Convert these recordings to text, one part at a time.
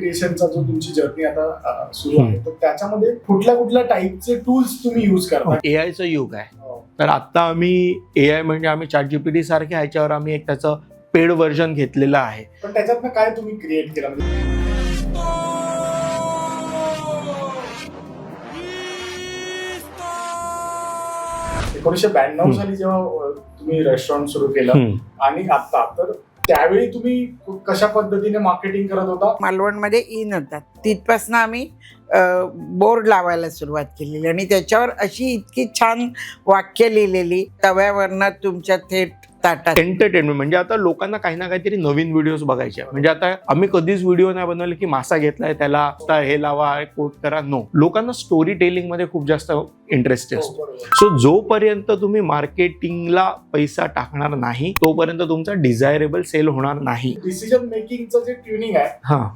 क्रिएशनचा जो तुमची जर्नी आता सुरू आहे, तर त्याच्यामध्ये कुठल्या कुठल्या टाईपचे टूल्स तुम्ही यूज करता? AI चं युग आहे. तर आता आम्ही AI म्हणजे आम्ही ChatGPT सारख्या ह्याच्यावर आम्ही एक त्याचं पेड व्हर्जन घेतलेलं आहे. पण त्याच्यातनं काय तुम्ही क्रिएट केलं? म्हणजे 1992 साली जेव्हा तुम्ही रेस्टॉरंट सुरू केलं आणि आता, तर त्यावेळी तुम्ही कशा पद्धतीने मार्केटिंग करत होता? मालवणमध्ये इन होतात, तिथपासून आम्ही बोर्ड लावायला सुरुवात केलेली आणि त्याच्यावर अशी इतकी छान वाक्य लिहिलेली, तव्यावरनं तुमच्या थेट ताटात. एंटरटेनमेंट म्हणजे आता लोकांना काही ना काहीतरी नवीन व्हिडिओज बघायचे. म्हणजे आता आम्ही कधीच व्हिडिओ नाही बनवले की मासा घेतलाय त्याला हे लावा कोट करा. नो, लोकांना स्टोरी टेलिंग मध्ये खूप जास्त इंटरेस्ट असतो. सो जोपर्यंत तुम्ही मार्केटिंगला पैसा टाकणार नाही तोपर्यंत तुमचा डिझायरेबल सेल होणार नाही. डिसिजन मेकिंगचं जे ट्युनिंग आहे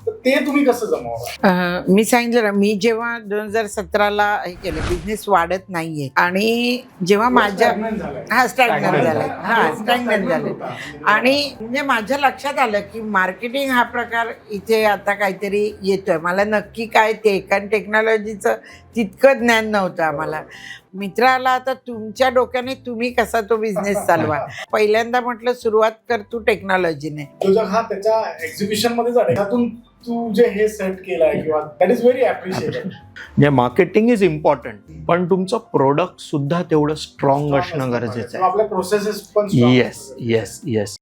तर ते तुम्ही कसं जमवलं? मी सांगितलं ना, मी जेव्हा 2017ला हे केलं, बिझनेस वाढत नाहीये आणि जेव्हा माझ्या स्टॅग्नंट झालं आणि म्हणजे माझ्या लक्षात आलं की मार्केटिंग हा प्रकार इथे आता काहीतरी येतोय. मला नक्की काय ते, कारण टेक्नॉलॉजीचं तितकं ज्ञान नव्हतं आम्हाला. मित्राला आता तुमच्या डोक्याने तुम्ही कसा तो बिझनेस चालवा. पहिल्यांदा म्हटलं सुरुवात कर तू टेक्नॉलॉजीने. तुझा हा त्याच्या एक्झिबिशन मध्ये झाला, त्यातून तू जे हे सेट केलंय किंवा दॅट इज व्हेरी अप्रिशिएटेड. म्हणजे मार्केटिंग इज इम्पॉर्टंट, पण तुमचं प्रोडक्ट सुद्धा तेवढं स्ट्रॉंग असणं गरजेचं आहे. आपल्या प्रोसेसेस पण येस येस येस.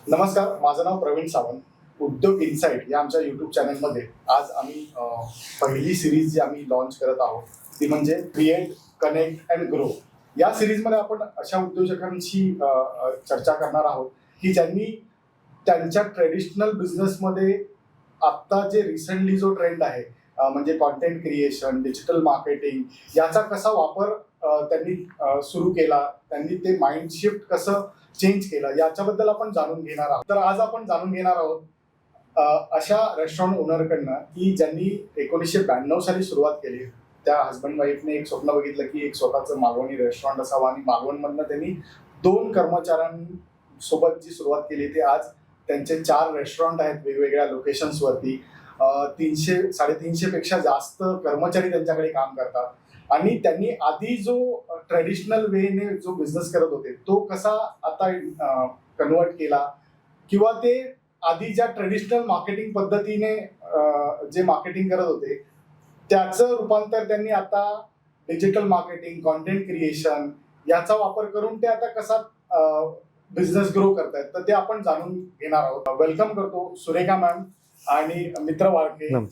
नमस्कार, माझं नाव प्रवीण सावंत. उद्योग इनसाइट या आमच्या युट्यूब चॅनलमध्ये आज आम्ही पहिली सिरीज जी आम्ही लॉन्च करत आहोत ती म्हणजे क्रिएट, कनेक्ट अँड ग्रो. या सिरीजमध्ये आपण अशा उद्योजकांशी चर्चा करणार आहोत की ज्यांनी त्यांच्या ट्रेडिशनल बिझनेसमध्ये आत्ता जे रिसेंटली जो ट्रेंड आहे म्हणजे कॉन्टेंट क्रिएशन, डिजिटल मार्केटिंग, याचा कसा वापर त्यांनी सुरू केला, त्यांनी ते माइंड शिफ्ट कसं चेंज केलं, याच्याबद्दल आपण जाणून घेणार आहोत. तर आज आपण जाणून घेणार आहोत अशा रेस्टॉरंट ओनरकडनं की ज्यांनी 1992 साली सुरुवात केली. त्या हजबंड वाईफने एक स्वप्न बघितलं की एक स्वतःचं मालवणी रेस्टॉरंट असावं आणि मालवणमधनं त्यांनी 2 कर्मचाऱ्यांसोबत जी सुरुवात केली ती आज त्यांचे 4 रेस्टॉरंट आहेत वेगवेगळ्या लोकेशन्सवरती. 300-350 पेक्षा जास्त कर्मचारी त्यांच्याकडे काम करतात आणि त्यांनी आधी जो ट्रेडिशनल वेने जो बिझनेस करत होते तो कसा आता कन्वर्ट केला किंवा ते आधी ज्या ट्रेडिशनल मार्केटिंग पद्धतीने जे मार्केटिंग करत होते त्याचं रूपांतर त्यांनी आता डिजिटल मार्केटिंग, कॉन्टेंट क्रिएशन याचा वापर करून ते आता कसा बिझनेस ग्रो करतायत, तर ते आपण जाणून घेणार आहोत. वेलकम करतो सुरेखा मॅम आणि मित्र वाळके.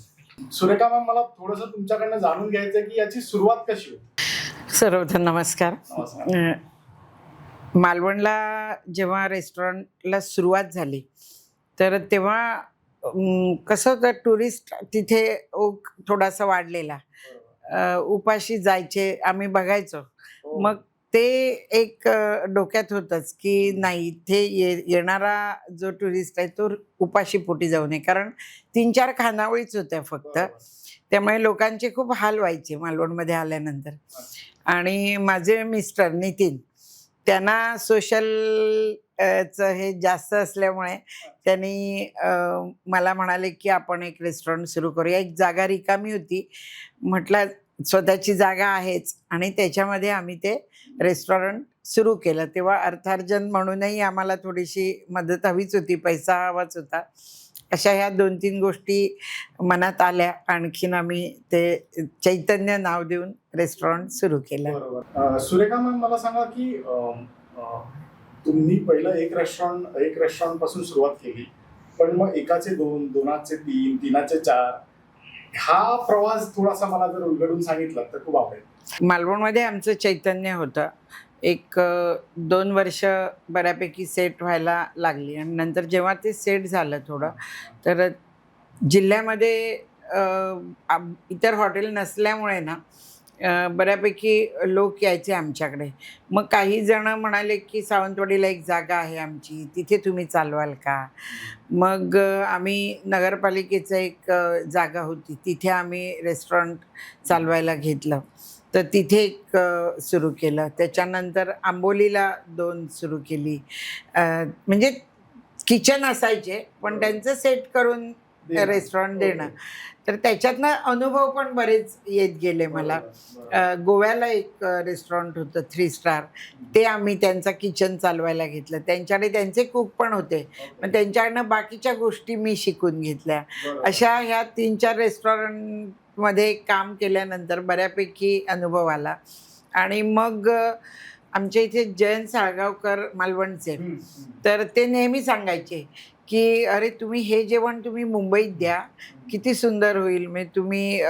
सुरेखा मॅम, मला थोडंसं तुमच्याकडनं जाणून घ्यायचं की याची सुरुवात कशी होती? सर्वप्रथम नमस्कार. मालवणला जेव्हा रेस्टॉरंटला सुरुवात झाली तर तेव्हा कसं होतं, टुरिस्ट तिथे थोडासा वाढलेला, उपाशी जायचे, आम्ही बघायचो. मग ते एक डोक्यात होतंच की नाही, इथे येणारा जो टुरिस्ट आहे तो उपाशी पोटी जाऊ नये, कारण 3-4 खानावळीच होत्या फक्त. त्यामुळे लोकांचे खूप हाल व्हायचे मालवणमध्ये आल्यानंतर. आणि माझे मिस्टर नितीन, त्यांना सोशल हे जास्त असल्यामुळे त्यांनी मला म्हणाले की आपण एक रेस्टॉरंट सुरू करूया. एक जागा रिकामी होती, म्हटलं स्वतःची जागा आहेच आणि त्याच्यामध्ये आम्ही ते रेस्टॉरंट सुरू केलं. तेव्हा अर्थार्जन म्हणूनही आम्हाला थोडीशी मदत हवीच होती, पैसा हवाच होता. अशा ह्या 2-3 गोष्टी मनात आल्या. आणखीन आम्ही ते चैतन्य नाव देऊन रेस्टॉरंट सुरू केलं. बरोबर. सुरेखा मॅम, मला सांगा की तुम्ही पहिलं एक रेस्टॉरंट पासून सुरुवात केली, पण मग एकाचे 2, 2चे 3, 3चे 4, हा प्रवास थोडासा मला जर उलगडून सांगितलं तर खूप आवडेल. मालवणमध्ये आमचं चैतन्य होतं. एक 2 वर्ष बऱ्यापैकी सेट व्हायला लागली आणि नंतर जेव्हा ते सेट झालं थोडं, तर जिल्ह्यामध्ये इतर हॉटेल नसल्यामुळे ना बऱ्यापैकी लोक यायचे आमच्याकडे. मग काही जण म्हणाले की सावंतवाडीला एक जागा आहे आमची, तिथे तुम्ही चालवाल का? मग आम्ही नगरपालिकेचं एक जागा होती, तिथे आम्ही रेस्टॉरंट चालवायला घेतलं. तर तिथे एक सुरू केलं. त्याच्यानंतर आंबोलीला 2 सुरू केली. म्हणजे किचन असायचे पण त्यांचं सेट करून रेस्टॉरंट देणं. तर त्याच्यातनं अनुभव पण बरेच येत गेले मला. गोव्याला एक रेस्टॉरंट होतं 3 स्टार, ते आम्ही त्यांचा किचन चालवायला घेतलं. त्यांच्याकडे त्यांचे कुक पण होते, पण त्यांच्याकडनं बाकीच्या गोष्टी मी शिकून घेतल्या. अशा ह्या 3-4 रेस्टॉरंटमध्ये काम केल्यानंतर बऱ्यापैकी अनुभव आला. आणि मग आमच्या इथे जयंत साळगावकर मालवणचे, तर ते नेहमी सांगायचे की अरे तुम्ही हे जेवण तुम्ही मुंबईत द्या, किती सुंदर होईल. म्हणजे तुम्ही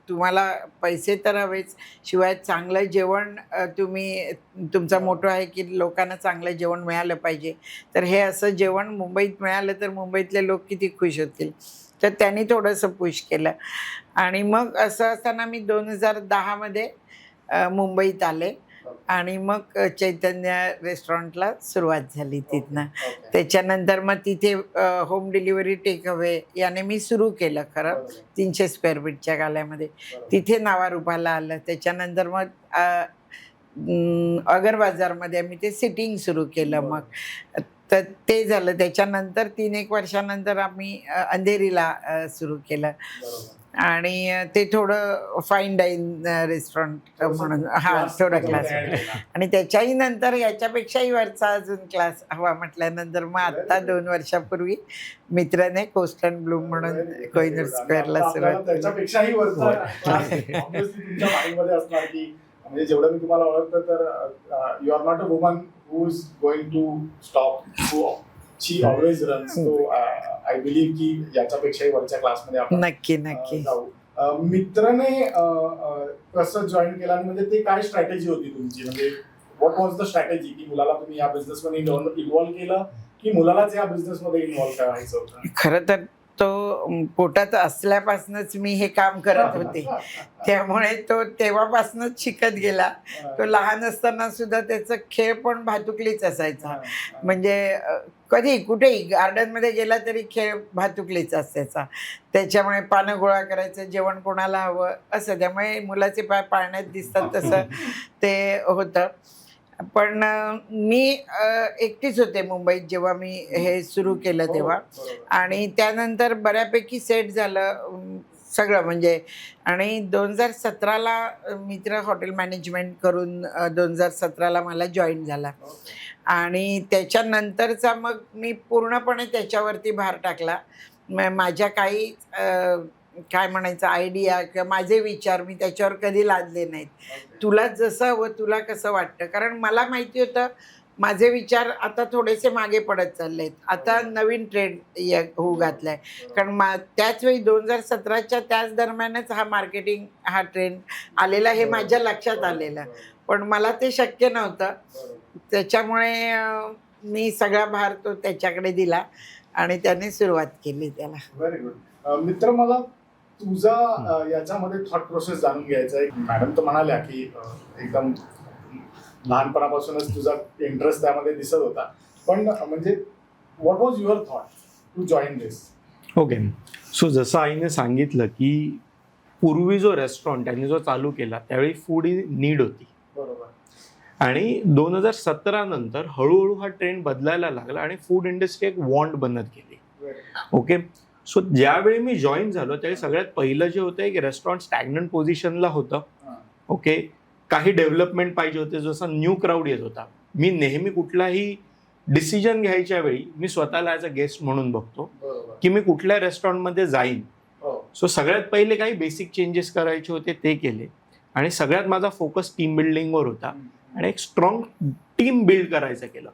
तुम्हाला पैसे तर हवेच, शिवाय चांगलं जेवण तुम्ही, तुमचा मोठो आहे की लोकांना चांगलं जेवण मिळालं पाहिजे. तर हे असं जेवण मुंबईत मिळालं तर मुंबईतले लोक किती खुश होतील. तर त्यांनी थोडंसं पुश केलं. आणि मग असं असताना मी 2010मध्ये मुंबईत आले आणि मग चैतन्य रेस्टॉरंटला सुरुवात झाली तिथनं. त्याच्यानंतर मग तिथे होम डिलिव्हरी टेक अवे याने मी सुरू केलं खरं 300 स्क्वेअर फीटच्या गाल्यामध्ये. तिथे नावारूपाला आलं. त्याच्यानंतर मग अगर बाजारमध्ये आम्ही ते सिटिंग सुरू केलं. मग तर ते झालं. त्याच्यानंतर 3-1 वर्षानंतर आम्ही अंधेरीला सुरू केलं. आणि ते थोडं फाईन डाईन रेस्टॉरंट म्हणून थोडं क्लास. आणि त्याच्याही नंतर याच्यापेक्षाही वरचा अजून क्लास हवा म्हटल्यानंतर मग आत्ता 2 वर्षापूर्वी मित्राने कोस्ट अँड ब्लूम म्हणून कोहिनूर स्क्वेअरला सुरुवात त्याच्यापेक्षाही वरचा तुमच्या माइंडमध्ये असणार की, म्हणजे जेवढं मी तुम्हाला ओळखतं तर you are not a woman who is going to stop, she always runs. So I believe की याच्यापेक्षाही वरच्या क्लासमध्ये आपण नक्की जाऊ. मित्राने कसं जॉईन केलं आणि म्हणजे ते काय स्ट्रॅटेजी होती तुमची, म्हणजे व्हॉट वॉज द स्ट्रॅटेजी की मुलाला तुम्ही या बिझनेसमध्ये इन्व्हॉल्व केलं की मुलालाच या बिझनेसमध्ये इन्व्हॉल्व करायचं होतं? खरं तर तो पोटात असल्यापासूनच मी हे काम करत होते, त्यामुळे तो तेव्हापासूनच शिकत गेला. तो लहान असताना सुद्धा त्याचा खेळ पण भातुकलीच असायचा. म्हणजे कधी कुठेही गार्डनमध्ये गेला तरी खेळ भातुकलीच असायचा. त्याच्यामुळे पानं गोळा करायचं, जेवण कोणाला हवं असं. त्यामुळे मुलाचे पाय पाळण्यात दिसतात तसं ते होतं. पण मी एकटीच होते मुंबईत जेव्हा मी हे सुरू केलं तेव्हा. आणि त्यानंतर बऱ्यापैकी सेट झालं सगळं म्हणजे. आणि 2017ला मित्र हॉटेल मॅनेजमेंट करून 2017ला मला जॉईन झाला. आणि त्याच्यानंतरचा मग मी पूर्णपणे त्याच्यावरती भार टाकला. माझ्या काही काय म्हणायचं आयडिया किंवा माझे विचार मी त्याच्यावर कधी लादले नाहीत. तुला जसं हवं, तुला कसं वाटतं. कारण मला माहिती होतं माझे विचार आता थोडेसे मागे पडत चालले आहेत. आता नवीन ट्रेंड होऊ घातला आहे. कारण त्याच वेळी 2017च्या त्याच दरम्यानच मार्केटिंग हा ट्रेंड आलेला, हे माझ्या लक्षात आलेलं. पण मला ते शक्य नव्हतं. त्याच्यामुळे मी सगळा भार तो त्याच्याकडे दिला आणि त्याने सुरुवात केली त्याला. Very good. मित्र, मला तुझा याच्यामध्ये थॉट प्रोसेस जाणून घ्यायचा आहे. मॅडम तर म्हणाल्या की एकदम लहानपणापासूनच तुझा इंटरेस्ट त्यामध्ये दिसत होता, पण म्हणजे what was your thought to join this? Okay, so जसं आईने सांगितलं की पूर्वी जो रेस्टॉरंट त्यांनी जो चालू केला त्यावेळी फूड ही नीड होती. बरोबर. आणि 2017 नंतर हळूहळू हा ट्रेंड बदलायला लागला आणि फूड इंडस्ट्री एक वॉन्ट बनत गेली. ओके, सो ज्यावेळी मी जॉईन झालो त्यावेळी सगळ्यात पहिलं जे होतं की रेस्टॉरंट स्टॅग्नंट पोझिशनला होतं. ओके, काही डेव्हलपमेंट पाहिजे होते, जसं न्यू क्राऊड येत होता. मी नेहमी कुठलाही डिसिजन घ्यायच्या वेळी मी स्वतःला ॲज अ गेस्ट म्हणून बघतो की मी कुठल्या रेस्टॉरंटमध्ये जाईन. सो सगळ्यात पहिले काही बेसिक चेंजेस करायचे होते ते केले. आणि सगळ्यात माझा फोकस टीम बिल्डिंगवर होता आणि एक स्ट्रॉंग टीम बिल्ड करायचं केलं.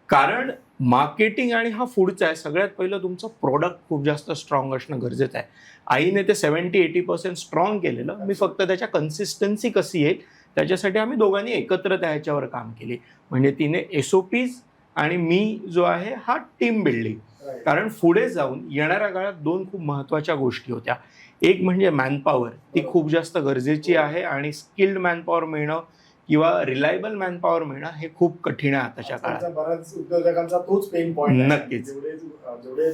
कारण मार्केटिंग आणि हा फूडचा आहे, सगळ्यात पहिलं तुमचं प्रोडक्ट खूप जास्त स्ट्रॉंग असणं गरजेचं आहे. आईने ते 70-80% स्ट्रॉंग केलेलं. मी फक्त त्याच्या कन्सिस्टन्सी कशी येईल त्याच्यासाठी आम्ही दोघांनी एकत्र त्याच्यावर काम केले. म्हणजे तिने SOPs आणि मी जो आहे हा टीम बिल्डिंग. कारण पुढे जाऊन येणाऱ्या काळात 2 खूप महत्त्वाच्या गोष्टी होत्या. एक म्हणजे मॅनपॉवर, ती खूप जास्त गरजेची आहे आणि स्किल्ड मॅनपॉवर मिळणं किंवा रिलायबल मॅनपॉवर मिळणं हे खूप कठीण आहे आताच्या काळात. बऱ्याच उद्योजकांचा तोच पेन पॉईंट. नक्कीच. जेवढे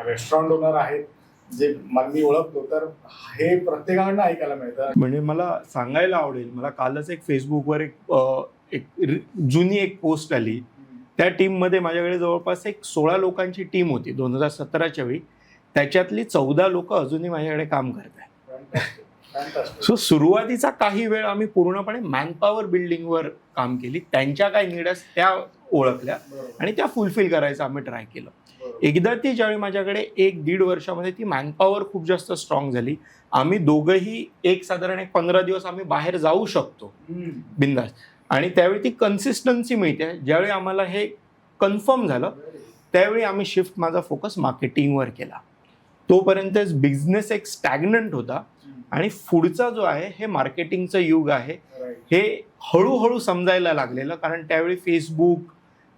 रेस्टॉरंट ओनर आहेत जे मी ओळखतो, तर हे प्रत्येकाकडनं ऐकायला मिळतं. म्हणजे मला सांगायला आवडेल, मला कालच एक फेसबुकवर एक जुनी एक पोस्ट आली. त्या टीममध्ये माझ्याकडे जवळपास एक 16 लोकांची टीम होती 2017च्या वेळी. त्याच्यातली 14 लोक अजूनही माझ्याकडे काम करत आहेत. सो सुरुवातीचा काही वेळ आम्ही पूर्णपणे मॅनपॉवर बिल्डिंगवर काम केली. त्यांच्या काय नीड्स त्या ओळखल्या आणि त्या फुलफिल करायचं आम्ही ट्राय केलं. एकदा ती ज्यावेळी माझ्याकडे 1-1.5 वर्षामध्ये ती मॅनपॉवर खूप जास्त स्ट्रॉंग झाली. आम्ही दोघंही साधारण 15 दिवस आम्ही बाहेर जाऊ शकतो बिंदास, आणि त्यावेळी ती कन्सिस्टन्सी मिळते. ज्यावेळी आम्हाला हे कन्फर्म झालं त्यावेळी आम्ही शिफ्ट माझा फोकस मार्केटिंगवर केला. तोपर्यंत बिझनेस एक स्टॅग्नंट होता आणि पुढचा जो आहे हे मार्केटिंगचं युग आहे हे हळूहळू समजायला लागलेलं. कारण त्यावेळी फेसबुक,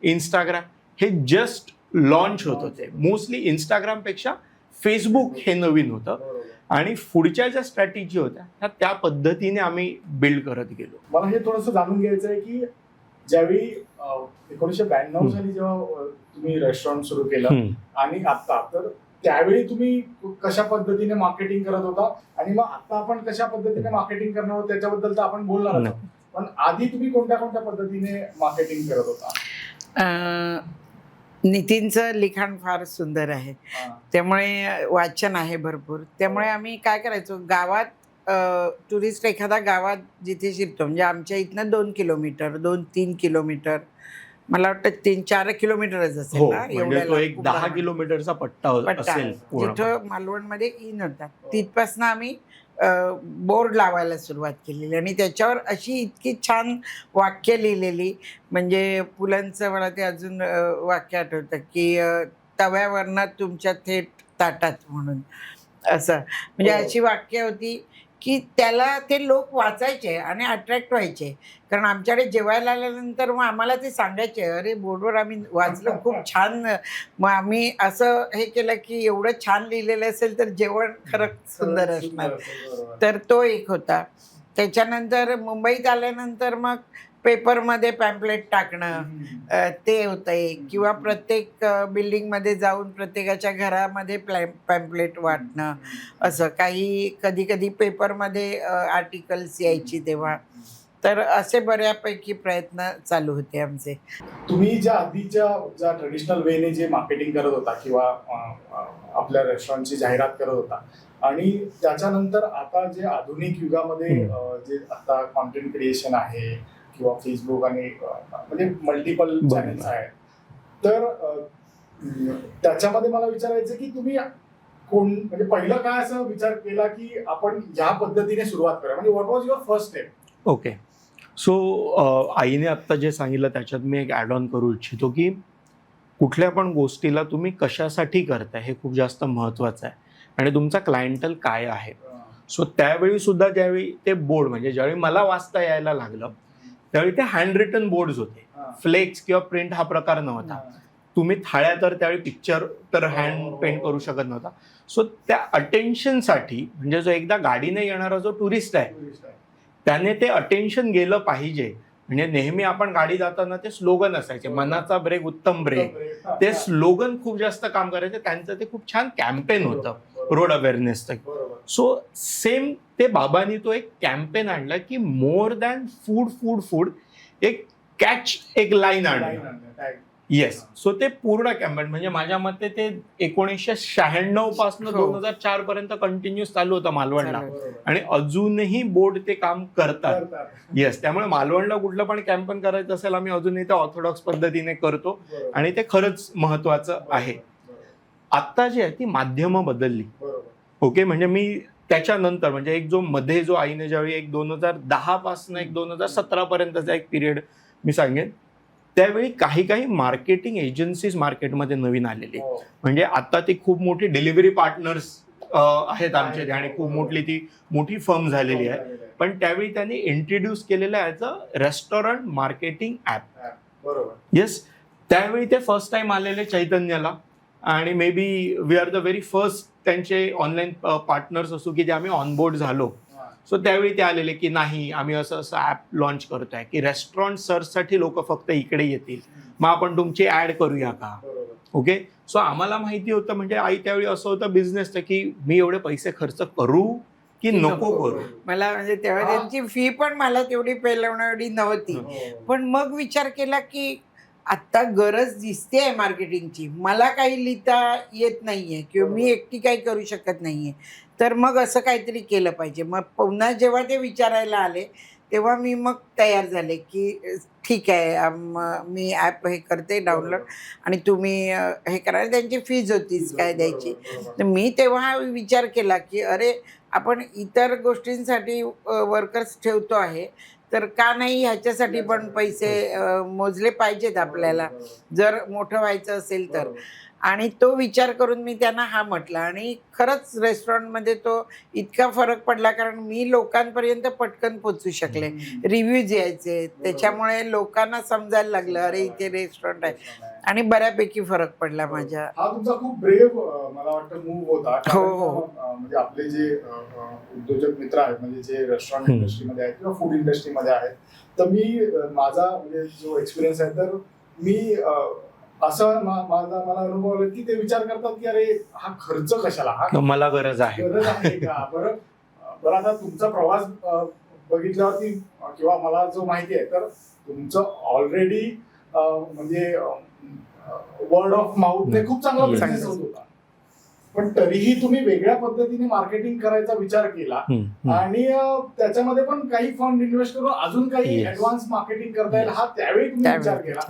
इंस्टाग्राम हे जस्ट लॉन्च होत होते. मोस्टली इंस्टाग्रामपेक्षा फेसबुक हे नवीन होतं आणि पुढच्या ज्या स्ट्रॅटेजी होत्या त्या पद्धतीने आम्ही बिल्ड करत गेलो. मला हे थोडंसं जाणून घ्यायचं आहे की ज्यावेळी 1992 साली जेव्हा तुम्ही रेस्टॉरंट सुरू केलं आणि आता, तर त्यावेळी तुम्ही कशा पद्धतीने मार्केटिंग करत होता आणि मग आता आपण कशा पद्धतीने मार्केटिंग करणार आहोत त्याच्याबद्दल तर आपण बोलणार आहोत. पण आधी तुम्ही कोणत्या कोणत्या पद्धतीने मार्केटिंग करत होता? नितीनचं लिखाण फार सुंदर आहे, त्यामुळे वाचन आहे भरपूर. त्यामुळे आम्ही काय करायचो, गावात टुरिस्ट एखादा गावात जिथे शिरतो, म्हणजे आमच्या इथनं 2 किलोमीटर 2-3 किलोमीटर, मला वाटतं 3-4 किलोमीटरच असेल ना, म्हणजे तो एक 10 किलोमीटरचा पट्टा असेल. जिथं मालवणमध्ये इन होता तिथपासून आम्ही बोर्ड लावायला सुरुवात केलेली आणि त्याच्यावर अशी इतकी छान वाक्य लिहिलेली, म्हणजे पुलंचं मला ते अजून वाक्य आठवतं की तव्यावरनं तुमच्या थेट ताटात म्हणून, असं म्हणजे अशी वाक्य होती की त्याला ते लोक वाचायचे आणि अट्रॅक्ट व्हायचे. कारण आमच्याकडे जेवायला आल्यानंतर मग आम्हाला ते सांगायचे, अरे बोर्डवर आम्ही वाचलं खूप छान. मग आम्ही असं हे केलं की एवढं छान लिहिलेलं असेल तर जेवण खरंच सुंदर असणार. तर तो एक होता. त्याच्यानंतर मुंबईत आल्यानंतर मग पेपरमध्ये पॅम्पलेट टाकणं ते होतं एक, किंवा प्रत्येक बिल्डिंगमध्ये जाऊन प्रत्येकाच्या घरामध्ये पॅम्पलेट वाटणं, असं काही. कधी कधी पेपरमध्ये आर्टिकल्स यायची तेव्हा. तर असे बऱ्यापैकी प्रयत्न चालू होते आमचे. तुम्ही ज्या ट्रेडिशनल वेने जे मार्केटिंग करत होता किंवा आपल्या रेस्टॉरंटची जाहिरात करत होता आणि त्याच्यानंतर आता जे आधुनिक युगामध्ये जे आता कॉन्टेंट क्रिएशन आहे किंवा फेसबुक आणि म्हणजे मल्टिपल चॅनल्स आहेत, तर त्याच्यामध्ये मला विचारायचं की तुम्ही म्हणजे पहिलं काय असं विचार केला की आपण ह्या पद्धतीने सुरुवात करूया, म्हणजे what was your first step? Okay, so आईने आत्ता जे सांगितलं त्याच्यात मी एक ॲड ऑन करू इच्छितो की कुठल्या पण गोष्टीला तुम्ही कशासाठी करताय हे खूप जास्त महत्त्वाचं आहे आणि तुमचा क्लायंटल काय आहे. सो त्यावेळी सुद्धा ज्यावेळी ते बोर्ड, म्हणजे ज्यावेळी मला वाचता यायला लागलं त्यावेळी ते हँड रिटन बोर्ड्स होते. फ्लेक्स किंवा प्रिंट हा प्रकार नव्हता. तुम्ही थाळ्या तर त्यावेळी पिक्चर तर हँड पेंट करू शकत नव्हता. सो त्या अटेन्शनसाठी, म्हणजे जो एकदा गाडीने येणारा जो टुरिस्ट आहे त्याने ते अटेन्शन गेलं पाहिजे. म्हणजे नेहमी आपण गाडी जाताना ते स्लोगन असायचे, मनाचा ब्रेक उत्तम ब्रेक, ते स्लोगन खूप जास्त काम करायचे. त्यांचं ते खूप छान कॅम्पेन होतं रोड अवेअरनेसचं. सो सेम ते बाबांनी तो एक कॅम्पेन आणला की more than food food food, एक कॅच एक लाईन आणली. येस, सो ते पूर्ण कॅम्पेन म्हणजे माझ्या मते ते 1996 पासून 2004 पर्यंत कंटिन्यूस चालू होतं मालवणला आणि अजूनही बोर्ड ते काम करतात. येस, त्यामुळे मालवणला कुठलं पण कॅम्पेन करायचं असेल आम्ही अजूनही ते ऑर्थोडॉक्स पद्धतीने करतो आणि ते खरंच महत्वाचं आहे. आत्ता जी आहे ती माध्यमं बदलली. ओके, म्हणजे मी त्याच्यानंतर म्हणजे एक जो मध्ये जो आईने ज्यावेळी एक 2010 पासून एक 2017 पर्यंतचा एक पिरियड मी सांगेन, त्यावेळी काही मार्केटिंग एजन्सीज मार्केटमध्ये नवीन आलेली. म्हणजे आता ती खूप मोठी डिलिव्हरी पार्टनर्स आहेत आमचे आणि खूप मोठी फर्म झालेली आहे. पण त्यावेळी त्यांनी इंट्रोड्यूस केलेलं as a restaurant marketing app. Yes, त्यावेळी ते फर्स्ट टाइम आलेले चैतन्याला आणि maybe we are the very first त्यांचे ऑनलाईन पार्टनर्स असू की जे आम्ही ऑनबोर्ड झालो. सो त्यावेळी ते आलेले की नाही, आम्ही असं ॲप लॉन्च करतोय की रेस्टॉरंट सर्चसाठी लोक फक्त इकडे येतील, मग आपण तुमची ॲड करूया का. ओके, सो आम्हाला माहिती होतं, म्हणजे आई त्यावेळी असं होतं बिझनेसचं की मी एवढे पैसे खर्च करू की नको करू. मला म्हणजे तेव्हा त्यांची फी पण मला तेवढी पेलवण्याएवढी नव्हती. पण मग विचार केला की आत्ता गरज दिसते आहे मार्केटिंगची, मला काही लिहिता येत नाही आहे किंवा मी एकटी काही करू शकत नाही आहे, तर मग असं काहीतरी केलं पाहिजे. मग पुन्हा जेव्हा ते विचारायला आले तेव्हा मी मग तयार झाले की ठीक आहे, मी ॲप हे करते डाउनलोड आणि तुम्ही हे करा. त्यांची फीज होतीच काय द्यायची. तर मी तेव्हा विचार केला की अरे आपण इतर गोष्टींसाठी वर्कर्स ठेवतो आहे, तर का नाही ह्याच्यासाठी पण पैसे मोजले पाहिजेत आपल्याला, जर मोठं व्हायचं असेल तर. आणि तो विचार करून मी त्यांना हा म्हटला आणि खरंच रेस्टॉरंटमध्ये तो इतका फरक पडला, कारण मी लोकांपर्यंत पटकन पोचू शकले. रिव्ह्यूज यायचे, त्याच्यामुळे लोकांना समजायला लागलं अरे इथे रेस्टॉरंट आहे आणि बऱ्यापैकी फरक पडला माझ्या. हा तुमचा खूप ब्रेव्ह मला वाटतं मूव्ह होता. हो, कारण, हो. म्हणजे आपले जे उद्योजक मित्र आहेत, म्हणजे जे रेस्टॉरंट इंडस्ट्रीमध्ये आहेत किंवा फूड इंडस्ट्रीमध्ये आहेत, तर मी माझा म्हणजे जो एक्सपिरियन्स आहे, तर मी असं मला अनुभव आला की ते विचार करतात की अरे हा खर्च कशाला, हा मला गरज आहे. गरज आहे का. बरं आता तुमचा प्रवास बघितल्यावरती किंवा मला जो माहिती आहे, तर तुमचं ऑलरेडी म्हणजे वर्ड ऑफ माउथने खूप चांगला बिझनेस होत होता, पण तरीही तुम्ही वेगळ्या पद्धतीने मार्केटिंग करायचा विचार केला आणि त्याच्यामध्ये पण काही फंड इन्व्हेस्ट करून अजून काही ऍडव्हान्स मार्केटिंग करता येईल हा त्यावेळी तुम्ही विचार केला.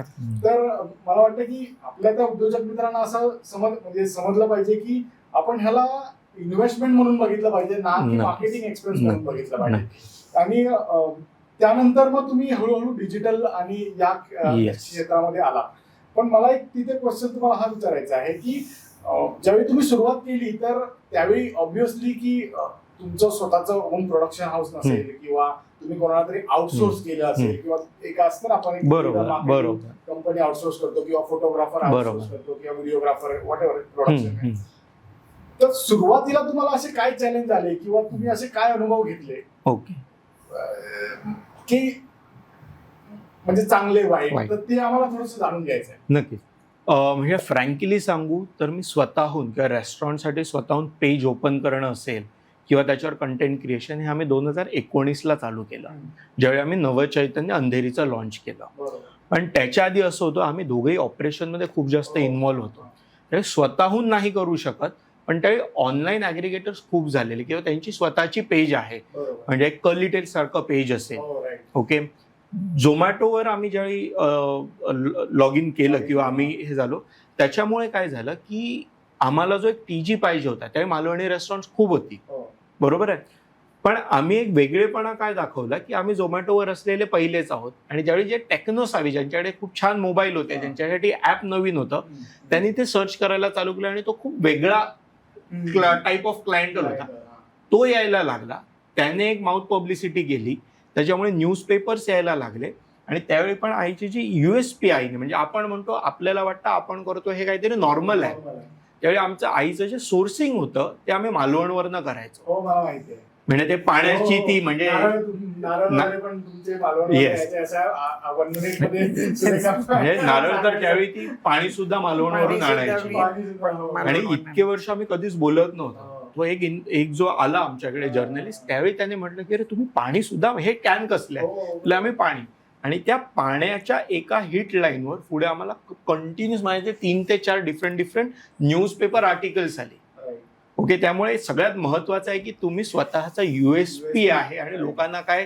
तर मला वाटतं की आपल्या त्या उद्योजक मित्रांना असं समजलं पाहिजे की आपण ह्याला इन्व्हेस्टमेंट म्हणून बघितलं पाहिजे, ना की मार्केटिंग एक्सपेन्स म्हणून बघितलं पाहिजे. आणि त्यानंतर मग तुम्ही हळूहळू डिजिटल आणि या क्षेत्रामध्ये आला. पण मला एक तिथे क्वेश्चन तुम्हाला हा विचारायचा आहे की ज्यावेळी तुम्ही सुरुवात केली, तर त्यावेळी ऑब्व्हियसली की तुमचं स्वतःचं होम प्रोडक्शन हाऊस नसेल किंवा तुम्ही कोणाला तरी आउटसोर्स केलं असेल, किंवा एक असतं ना आपण कंपनी आउटसोर्स करतो किंवा फोटोग्राफर आउटसोर्स करतो किंवा व्हिडिओग्राफर वॉट एव्हर प्रोडक्शन. तर सुरुवातीला तुम्हाला असे काय चॅलेंज आले किंवा तुम्ही असे काय अनुभव घेतले की म्हणजे चांगले वाईट, तर ते आम्हाला थोडंसं जाणून घ्यायचं आहे. नक्कीच. म्हणजे फ्रँकली सांगू तर मी स्वतःहून किंवा रेस्टॉरंटसाठी स्वतःहून पेज ओपन करणं असेल किंवा त्याच्यावर कंटेंट क्रिएशन हे आम्ही 2019ला चालू केलं, ज्यावेळी आम्ही नवचैतन्य अंधेरीचं लॉन्च केलं. पण त्याच्या आधी असं होतं, आम्ही दोघेही ऑपरेशनमध्ये खूप जास्त इन्व्हॉल्व्ह होतो. त्यावेळी स्वतःहून नाही करू शकत, पण त्यावेळी ऑनलाईन ॲग्रिगेटर्स खूप झालेले किंवा त्यांची स्वतःची पेज आहे, म्हणजे एक कर्लीटेल सारखं पेज असेल. ओके, झोमॅटोवर आम्ही ज्यावेळी लॉग इन केलं किंवा आम्ही हे झालो, त्याच्यामुळे काय झालं की आम्हाला जो एक TG पाहिजे होता, त्यावेळी मालवणी रेस्टॉरंट खूप होती, बरोबर आहे. पण आम्ही एक वेगळेपणा काय दाखवला की आम्ही झोमॅटोवर असलेले पहिलेच आहोत. आणि ज्यावेळी जे टेक्नोसावी, ज्यांच्याकडे खूप छान मोबाईल होते, ज्यांच्यासाठी ॲप नवीन होतं, त्यांनी ते सर्च करायला चालू केलं आणि तो खूप वेगळा टाईप ऑफ क्लायंटल होता, तो यायला लागला. त्याने एक माउथ पब्लिसिटी केली, त्याच्यामुळे न्यूजपेपर्स यायला लागले. आणि त्यावेळी पण आईची जी USP आहे, म्हणजे आपण म्हणतो आपल्याला वाटतं आपण करतो हे काहीतरी नॉर्मल आहे, त्यावेळी आमचं आईचं जे सोर्सिंग होतं ते आम्ही मालवणवरनं करायचो. म्हणजे ते पाण्याची ती म्हणजे नारळ, तर त्यावेळी ती पाणी सुद्धा मालवणवरून आणायची. आणि इतके वर्ष आम्ही कधीच बोलत नव्हतो. तो एक जो आला आमच्याकडे जर्नलिस्ट, त्यावेळी त्याने म्हटलं की अरे तुम्ही पाणी सुद्धा, हे कॅन कसले आहे, आम्ही पाणी. आणि त्या पाण्याच्या एका हिट लाईनवर पुढे आम्हाला कंटिन्युअस म्हणजे 3 ते 4 डिफरंट न्यूजपेपर आर्टिकल्स आले. ओके, त्यामुळे सगळ्यात महत्वाचं आहे की तुम्ही स्वतःचा USP आहे आणि लोकांना काय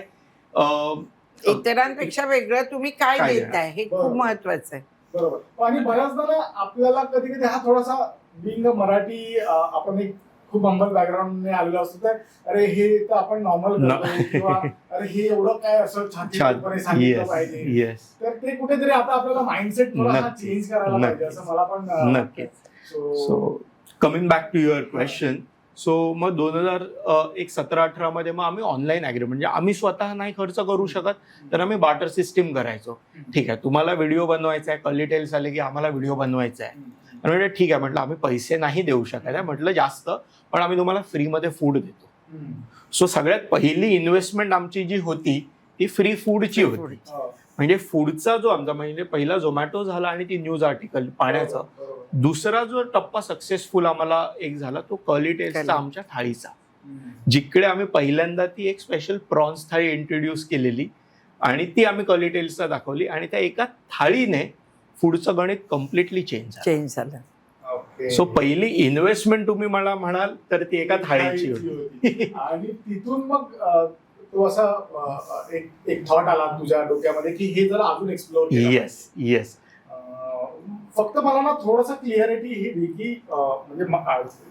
इतरांपेक्षा वेगळं तुम्ही काय देताय हे खूप महत्वाचं आहे. बरोबर. आणि बऱ्याचदा आपल्याला कधी कधी हा थोडासा बिंग मराठी, आपण एक खूप हंबल बॅकग्राऊंडने आलेलो असतो, तर अरे हे तर आपण नॉर्मल किंवा अरे हे एवढं काय असं छातीपणे सांगितलं पाहिजे, तर ते कुठेतरी आता आपल्याला माइंडसेट थोडा चेंज करायला पाहिजे असं मला पण नक्कीच. So coming back to your question, so मग 2017-18 मध्ये मग आम्ही ऑनलाईन ॲग्रीमेंट, म्हणजे आम्ही स्वतः नाही खर्च करू शकत, तर आम्ही बार्टर सिस्टीम करायचो. ठीक आहे, तुम्हाला व्हिडिओ बनवायचा आहे, कर्लीटेल्स आले की आम्हाला व्हिडिओ बनवायचा आहे, आणि म्हणजे ठीक आहे म्हटलं आम्ही पैसे नाही देऊ शकत आहे, म्हटलं जास्त, पण आम्ही तुम्हाला फ्रीमध्ये फूड देतो. सो सगळ्यात पहिली इन्व्हेस्टमेंट आमची जी होती ती फ्री फूडची होती. म्हणजे फूडचा जो आमचा, म्हणजे पहिला झोमॅटो झाला आणि ती न्यूज आर्टिकल पाण्याचं. दुसरा जो टप्पा सक्सेसफुल आम्हाला एक झाला तो कर्लीटेल्सचा आमच्या थाळीचा, जिकडे आम्ही पहिल्यांदा ती एक स्पेशल प्रॉन्स थाळी इंट्रोड्यूस केलेली आणि ती आम्ही कर्लीटेल्सला दाखवली. आणि त्या एका थाळीने पुढचं गणित कम्प्लिटली चेंज झालं. ओके. सो पहिली इन्व्हेस्टमेंट तुम्ही मला म्हणाल तर ती एका थाळीची होती. आणि तिथून मग तो असा एक थॉट आला तुझ्या डोक्यामध्ये की हे जर अजून एक्सप्लोर येस. फक्त मला ना थोडंसं क्लिअरिटी ही दिली की म्हणजे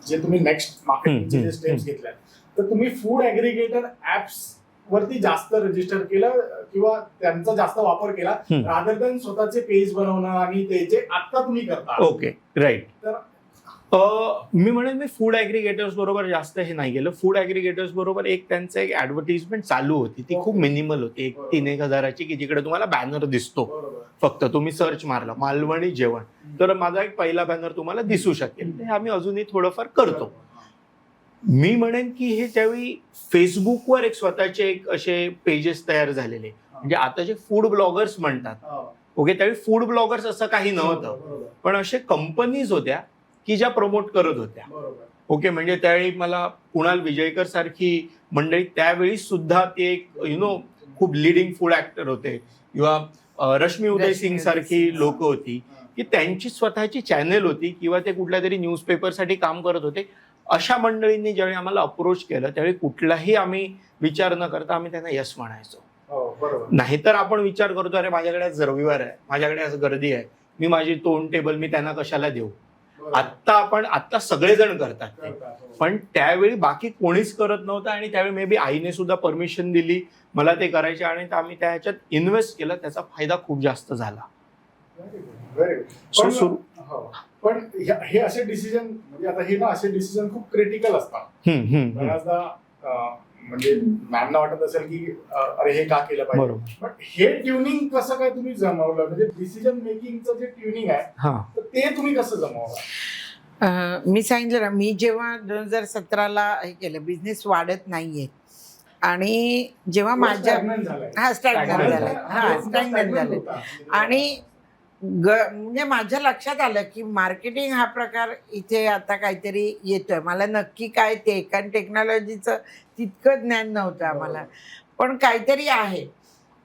जे तुम्ही नेक्स्ट मार्केटिंगचे जे स्टेप्स घेतल्या तर तुम्ही फूड ऍग्रिगेटर ऍप्स वरती जास्त रजिस्टर केलं किंवा त्यांचा जास्त वापर केला रादर दॅन स्वतःचे पेज बनवणं आणि ते जे आता तुम्ही करता. Okay, right. तर मी म्हणेन मी फूड ऍग्रिगेटर्स बरोबर जास्त हे नाही गेलं. फूड ऍग्रिगेटर्स बरोबर त्यांचं एक ऍडव्हर्टिजमेंट चालू होती, ती खूप मिनिमल होती, 3-1 हजाराची, की जिकडे तुम्हाला बॅनर दिसतो. फक्त तुम्ही सर्च मारला मालवणी जेवण तर माझा एक पहिला बॅनर तुम्हाला दिसू शकेल. ते आम्ही अजूनही थोडंफार करतो. मी म्हणेन की हे त्यावेळी फेसबुकवर एक स्वतःचे एक असे पेजेस तयार झालेले, म्हणजे आता जे फूड ब्लॉगर्स म्हणतात. ओके, त्यावेळी फूड ब्लॉगर्स असं काही नव्हतं, पण असे कंपनीज होत्या की ज्या प्रमोट करत होत्या. ओके, म्हणजे त्यावेळी मला कुणाल विजयकर सारखी मंडळी त्यावेळी सुद्धा ते एक खूप लिडिंग फूड ऍक्टर होते, किंवा रश्मी उदय सिंग सारखी लोक होती की त्यांची स्वतःची चॅनेल होती, किंवा ते कुठल्या तरी न्यूजपेपरसाठी काम करत होते. अशा मंडळींनी ज्यावेळी आम्हाला अप्रोच केलं त्यावेळी कुठलाही आम्ही विचार न करता आम्ही त्यांना यस म्हणायचो. नाहीतर आपण विचार करतो, अरे माझ्याकडे आज रविवार आहे, माझ्याकडे आज गर्दी आहे, मी माझी तोंड टेबल मी त्यांना कशाला देऊ. आता सगळेजण करतात ते, पण त्यावेळी बाकी कोणीच करत नव्हतं. आणि त्यावेळी मे बी आईने सुद्धा परमिशन दिली मला ते करायचे, आणि आम्ही त्याच्यात इन्व्हेस्ट केलं. त्याचा फायदा खूप जास्त झाला. पण हे असे डिसिजन म्हणजे आता हे ना असे डिसिजन खूप क्रिटिकल असतात. बऱ्याचदा म्हणजे मॅमना वाटत असेल की अरे हे का केलं पाहिजे, पण हे ट्युनिंग कसं काय तुम्ही जमवलं, म्हणजे डिसिजन मेकिंगचं जे ट्युनिंग आहे तर ते तुम्ही कसं जमवलं? मी सांगितलं ना, मी जेव्हा 2017ला हे केलं, बिझनेस वाढत नाहीये आणि जेव्हा माझ्या स्टॅग्नंट झालं आणि म्हणजे माझ्या लक्षात आलं की मार्केटिंग हा प्रकार इथे आता काहीतरी येतोय. मला नक्की काय ते, कारण टेक्नॉलॉजीचं तितकं ज्ञान नव्हतं आम्हाला, पण काहीतरी आहे.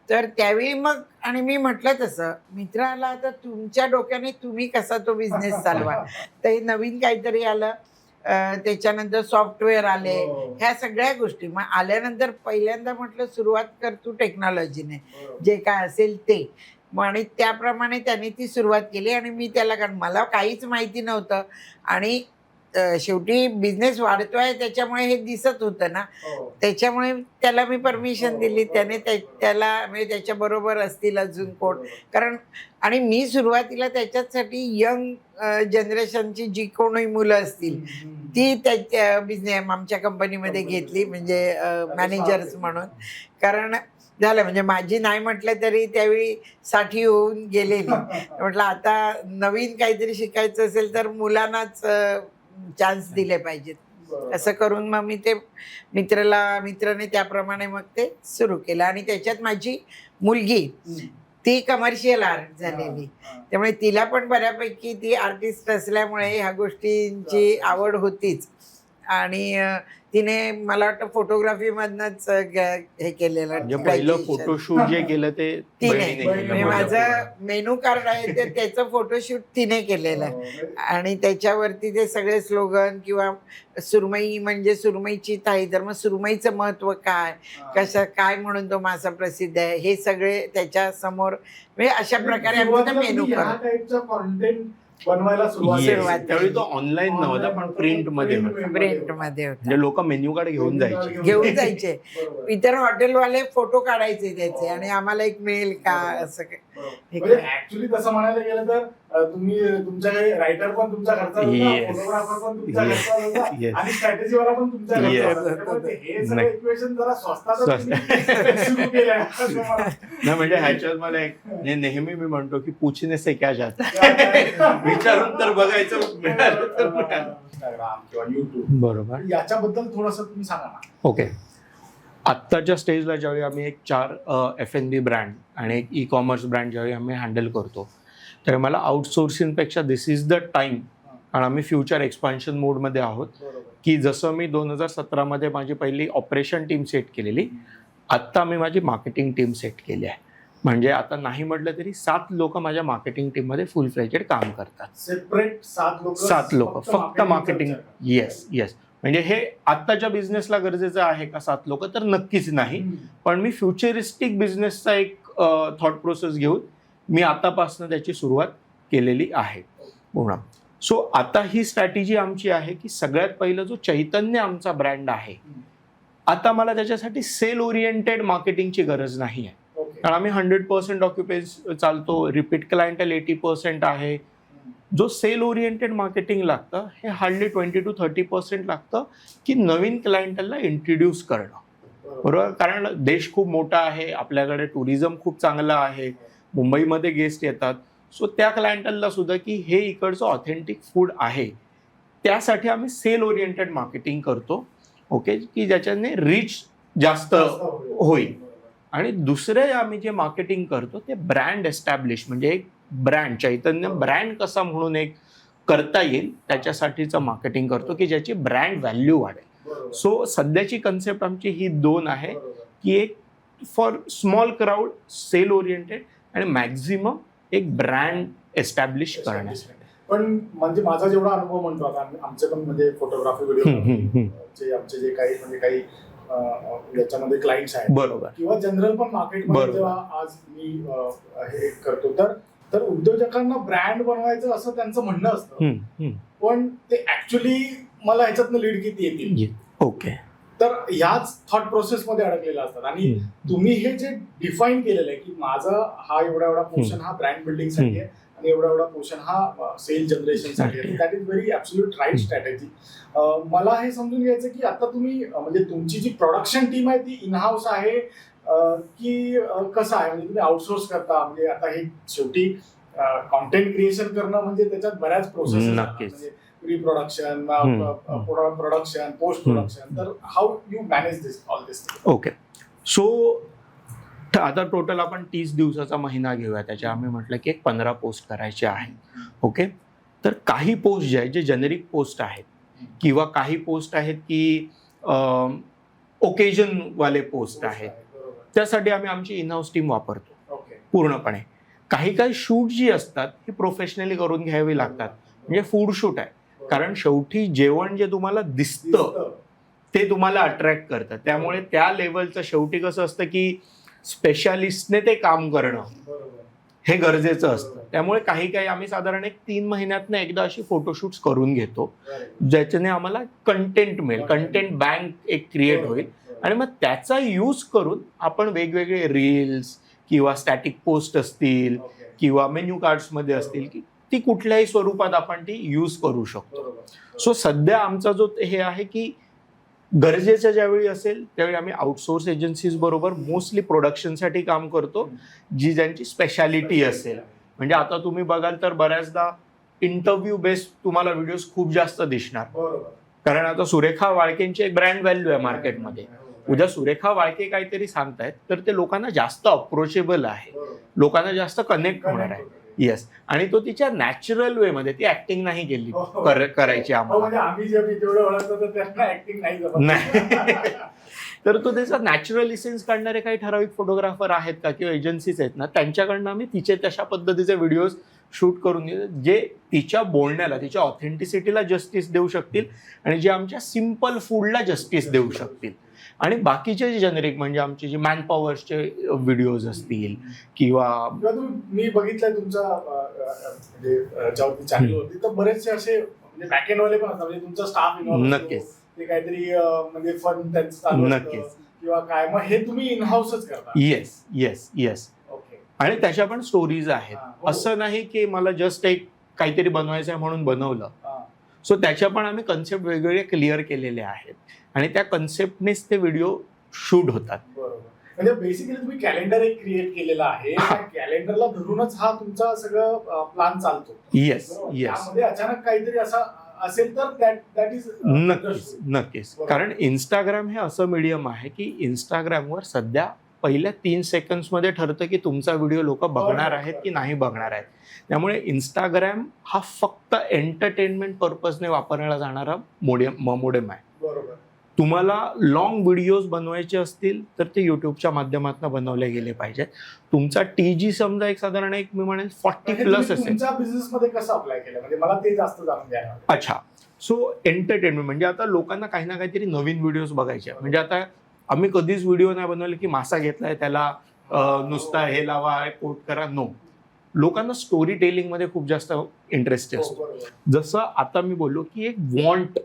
तर त्यावेळी मग आणि मी म्हटलं तसं मित्र आला तर तुमच्या डोक्याने तुम्ही कसा तो बिझनेस चालवा. तर हे नवीन काहीतरी आलं, त्याच्यानंतर सॉफ्टवेअर आले, ह्या सगळ्या गोष्टी मग आल्यानंतर पहिल्यांदा म्हटलं सुरुवात कर तू टेक्नॉलॉजीने, जे काय असेल ते. आणि त्याप्रमाणे त्याने ती सुरुवात केली आणि मी त्याला, कारण मला काहीच माहिती नव्हतं आणि शेवटी बिझनेस वाढतोय त्याच्यामुळे हे दिसत होतं ना, त्याच्यामुळे त्याला मी परमिशन दिली. त्याने त्याला म्हणजे त्याच्याबरोबर असतील अजून कोण, कारण आणि मी सुरुवातीला त्याच्यासाठी यंग जनरेशनची जी कोणी मुलं असतील ती त्याच्या बिझनेस आमच्या कंपनीमध्ये घेतली, म्हणजे मॅनेजर्स म्हणून. कारण झालं म्हणजे माझी नाही म्हटलं तरी त्यावेळी 60 होऊन गेलेली. म्हटलं आता नवीन काहीतरी शिकायचं असेल तर मुलांनाच चान्स दिले पाहिजेत. असं करून मग मी ते मित्राने त्याप्रमाणे मग ते सुरू केलं. आणि त्याच्यात माझी मुलगी ती कमर्शियल आर्ट झालेली, त्यामुळे तिला पण बऱ्यापैकी ती आर्टिस्ट असल्यामुळे ह्या गोष्टींची आवड होतीच. आणि तिने मला वाटतं फोटोग्राफी मधनच हे केलेलं, पहिलं फोटोशूट जे केलं ते तिने. माझं मेनू कार्ड आहे ते त्याचं फोटोशूट तिने केलेलं. आणि त्याच्यावरती ते सगळे स्लोगन किंवा सुरमई म्हणजे सुरमईची ताई, तर मग सुरमईचं महत्व काय, काय म्हणून तो मासा प्रसिद्ध आहे, हे सगळे त्याच्या समोर, म्हणजे अशा प्रकारे आमचं मेनू कार्ड बनवायला सुरुवात. त्यावेळी तो ऑनलाईन नव्हता, पण प्रिंट मध्ये होता. लोक मेन्यू कार्ड घेऊन जायचे. इतर हॉटेलवाले फोटो काढायचे त्याचे आणि आम्हाला एक मिळेल का असं. ऍक्च्युली तसं म्हणायला गेलं तर तुम्ही तुमच्याकडे रायटर पण तुमच्या घरचा होता, फोटोग्राफर पण तुमच्या घरचा होता आणि स्ट्रॅटेजीवाला पण तुमच्या घरचा होता. हे सगळं इक्वेशन जरा स्वस्तात सुरू केलं. म्हणजे ह्याच्यात मला नेहमी मी म्हणतो की पूछने से क्या जाता, विचारून तर बघायचं. इंस्टाग्राम किंवा युट्यूब, बरोबर, याच्याबद्दल थोडंसं तुम्ही सांगा ना. ओके. आत्ताच्या स्टेजला ज्यावेळी आम्ही एक 4 F&B ब्रँड आणि एक ई कॉमर्स ब्रँड ज्यावेळी आम्ही हँडल करतो, तर मला आउटसोर्सिंगपेक्षा दिस इज द टाइम, कारण आम्ही फ्युचर एक्सपान्शन मोडमध्ये आहोत. की जसं मी 2017मध्ये माझी पहिली ऑपरेशन टीम सेट केलेली, आत्ता मी माझी मार्केटिंग टीम सेट केली आहे. म्हणजे आता नाही म्हटलं तरी 7 लोक माझ्या मार्केटिंग टीम मध्ये फुल फ्लेजेड काम करतात. सेपरेट 7 लोक फक्त मार्केटिंग. Yes yes. म्हणजे हे आत्ताच्या बिझनेसला गरजेचं आहे का 7 लोक? तर नक्कीच नाही. पण मी फ्युचरिस्टिक बिझनेसचा एक थॉट प्रोसेस घेऊन मी आतापासून त्याची सुरुवात केलेली आहे पूर्ण. सो आता ही स्ट्रॅटेजी आमची आहे की सगळ्यात पहिलं जो चैतन्य आमचा ब्रँड आहे, आता मला त्याच्यासाठी सेल ओरिएंटेड मार्केटिंगची गरज नाही आहे. कारण आम्ही 100% ऑक्युपेन्सी चालतो, रिपीट क्लायंटल 80% आहे. जो सेल ओरिएंटेड मार्केटिंग लागतं हे हार्डली 20 to 30% लागतं की नवीन क्लायंटलला इंट्रोड्यूस करणं. बरोबर. कारण देश खूप मोठा आहे, आपल्याकडे टुरिझम खूप चांगलं आहे, मुंबईमध्ये गेस्ट येतात. सो त्या क्लायंटलला सुद्धा की हे इकडचं ऑथेंटिक फूड आहे, त्यासाठी आम्ही सेल ओरिएंटेड मार्केटिंग करतो. ओके. की ज्याच्याने रीच जास्त होईल. आणि दुसरे आम्ही जे मार्केटिंग करतो ते ब्रँड एस्टॅब्लिश, म्हणजे एक ब्रँड चैतन्य ब्रँड कसा म्हणून एक करता येईल त्याच्यासाठीचं मार्केटिंग करतो की ज्याची ब्रँड व्हॅल्यू वाढेल. सो सध्याची कन्सेप्ट आमची ही 2 आहे की एक for small crowd sale oriented आणि मॅक्झिमम एक ब्रँड एस्टॅब्लिश करण्यासाठी. पण म्हणजे माझा जेवढा अनुभव म्हणतो, आता आमचे पण म्हणजे फोटोग्राफी व्हिडिओ आमचे जे काही म्हणजे काही याच्यामध्ये क्लायंट्स आहेत, बरोबर, किंवा जनरल पण मार्केटमध्ये जेव्हा आज मी हे करतो, तर उद्योजकांना ब्रँड बनवायचं असं त्यांचं म्हणणं असतं. पण ते ऍक्च्युली मला ह्याच्यातनं लीड किती येतील. ओके. तर ह्याच थॉट प्रोसेस मध्ये अडकलेला असतात. आणि तुम्ही हे जे डिफाईन केलेलं आहे की माझा हा एवढा पोर्शन हा ब्रँड बिल्डिंग साठी आहे आणि एवढा पोर्शन हा सेल जनरेशन साठी आहे, that is very absolute right strategy. मला हे समजून घ्यायचं की आता तुम्ही म्हणजे तुमची जी प्रोडक्शन टीम आहे ती इन हाऊस आहे की कसं आहे, म्हणजे तुम्ही आउटसोर्स करता? म्हणजे आता हे शेवटी कॉन्टेंट क्रिएशन करणं म्हणजे त्याच्यात बऱ्याच प्रोसेस म्हणजे pre production, production, post production. तर how you manage this all this? Okay. So आता टोटल आपण 30 दिवसाचा महिना घेऊया. त्याच्या आम्ही म्हटलं की एक 15 पोस्ट करायचे आहे. ओके. तर काही पोस्ट जे आहेत जे जेनेरिक पोस्ट आहेत किंवा काही पोस्ट आहेत की ओकेजन वाले पोस्ट आहेत, त्यासाठी आम्ही आमची इनहाऊस टीम वापरतो पूर्णपणे. काही शूट जी असतात ही प्रोफेशनली करून घ्यावी लागतात. म्हणजे फूड शूट आहे, कारण शेवटी जेवण जे तुम्हाला दिसतं ते तुम्हाला अट्रॅक्ट करतं. त्यामुळे त्या लेवलचं शेवटी कसं असतं की स्पेशालिस्टने ते काम करणं हे गरजेचं असतं. त्यामुळे काही आम्ही साधारण एक 3 महिन्यातनं एकदा अशी फोटोशूट्स करून घेतो, ज्याच्याने आम्हाला कंटेंट मिळेल, कंटेंट बँक एक क्रिएट होईल. आणि मग त्याचा यूज करून आपण वेगवेगळे रील्स किंवा स्टॅटिक पोस्ट असतील किंवा मेन्यू कार्ड्समध्ये असतील की ती कुठल्याही स्वरूपात आपण ती यूज करू शकतो. सो सध्या आमचा जो हे आहे की गरजेचं ज्यावेळी असेल त्यावेळी आम्ही आउटसोर्स एजन्सीज बरोबर मोस्टली प्रोडक्शनसाठी काम करतो, जी ज्यांची स्पेशालिटी असेल. म्हणजे आता तुम्ही बघाल तर बऱ्याचदा इंटरव्ह्यू बेस्ड तुम्हाला व्हिडिओज खूप जास्त दिसणार, कारण आता सुरेखा वाळकेंची एक ब्रँड व्हॅल्यू आहे मार्केटमध्ये. उद्या सुरेखा वाळके काहीतरी सांगतायत तर ते लोकांना जास्त अप्रोचेबल आहे, लोकांना जास्त कनेक्ट होणार आहे. येस. आणि तो तिच्या नॅचरल वे मध्ये ती ऍक्टिंग नाही केली करायची आम्हाला. तर तो त्याचा नॅचरल इसेन्स काढणारे काही ठराविक फोटोग्राफर आहेत का किंवा एजन्सीज आहेत ना, त्यांच्याकडनं आम्ही तिचे तशा पद्धतीचे व्हिडिओज शूट करून जे तिच्या बोलण्याला, तिच्या ऑथेंटिसिटीला जस्टिस देऊ शकतील आणि जे आमच्या सिम्पल फूडला जस्टिस देऊ शकतील. आणि बाकीचे जे जेनेरिक म्हणजे आमचे जे मॅनपॉवरचे व्हिडिओज असतील किंवा मी बघितलंय तुमच्या म्हणजे चॅनलवरती, तर बरेचसे असे म्हणजे बॅक एंड वाले पण असतात, म्हणजे तुमचा स्टाफ नक्कीच ते काहीतरी म्हणजे फन त्यांचं नक्कीच किंवा काय, मग हे तुम्ही इन हाऊसच करता? Yes yes yes. आणि त्याच्या पण स्टोरीज आहेत. असं नाही की मला जस्ट एक काहीतरी बनवायचं आहे म्हणून बनवलं. सो त्याच्या पण आम्ही कन्सेप्ट वेगवेगळे क्लिअर केलेले आहेत आणि त्या कन्सेप्टनेच ते व्हिडिओ शूट होतात. म्हणजे बेसिकली तुम्ही कॅलेंडर एक क्रिएट केलेला आहे, कॅलेंडरला धरूनच हा तुमचा सगळं प्लॅन चालतो. Yes yes. त्यामध्ये अचानक काहीतरी असं असेल तर दॅट इज नक्कीच नक्कीच. कारण इंस्टाग्राम हे असं मीडियम आहे की इंस्टाग्रामवर सध्या पहिल्या 3 सेकंड्समध्ये ठरतं की तुमचा व्हिडिओ लोक बघणार आहेत की नाही बघणार आहेत. त्यामुळे इंस्टाग्राम हा फक्त एंटरटेनमेंट पर्पजने वापरला जाणारा मोडेम आहे. तुम्हाला लॉंग व्हिडिओज बनवायचे असतील तर ते युट्यूबच्या माध्यमातून बनवले गेले पाहिजेत. तुमचा TG समजा एक साधारण एक मी म्हणेल 40+ असेल. तुमच्या बिझनेस मध्ये कसं अप्लाय केलं म्हणजे मला ते जास्त जाणून घ्यायला आवडेल. अच्छा, सो एंटरटेनमेंट म्हणजे आता लोकांना काही ना काहीतरी नवीन व्हिडिओज बघायचे. म्हणजे आता आम्ही कधीच व्हिडिओ नाही बनवले की मासा घेतलाय त्याला नुसता हे लावा कोट करा. नो, लोकांना स्टोरी टेलिंग मध्ये खूप जास्त इंटरेस्ट हो, असतो. बरोबर. जसं आता मी बोललो की एक वॉन्ट,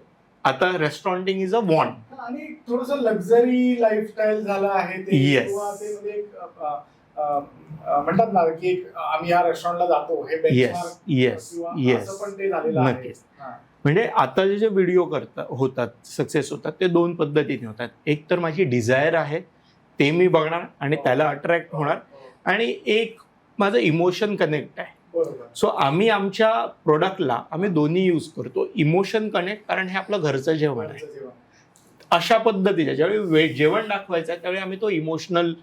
आता रेस्टॉरंटिंग इज अ वॉन्ट. आणि थोडस लक्झरी लाईफस्टाईल झालं आहे ते Yes. किंवा ते म्हणजे एक, म्हणतात ना की एक आम्ही या रेस्टॉरंटला जातो हे येस benchmark येस किंवा येस, असं पण ते झालेलं आहे. नक्कीच. हा. म्हणजे आता जे व्हिडिओ होतात सक्सेस होतात ते दोन पद्धतीने होतात. एक तर माझी डिझायर आहे ते मी बघणार आणि त्याला अट्रॅक्ट होणार, आणि एक माझं इमोशन कनेक्ट आहे. बरोबर. सो आम्ही आमच्या प्रोडक्टला आम्ही दोन्ही यूज करतो. इमोशन कनेक्ट कारण हे आपलं घरचं जेवण आहे. घरचं जेवण. अशा पद्धतीचे ज्यावेळी जेवण दाखवायचं आहे त्यावेळी आम्ही तो इमोशनल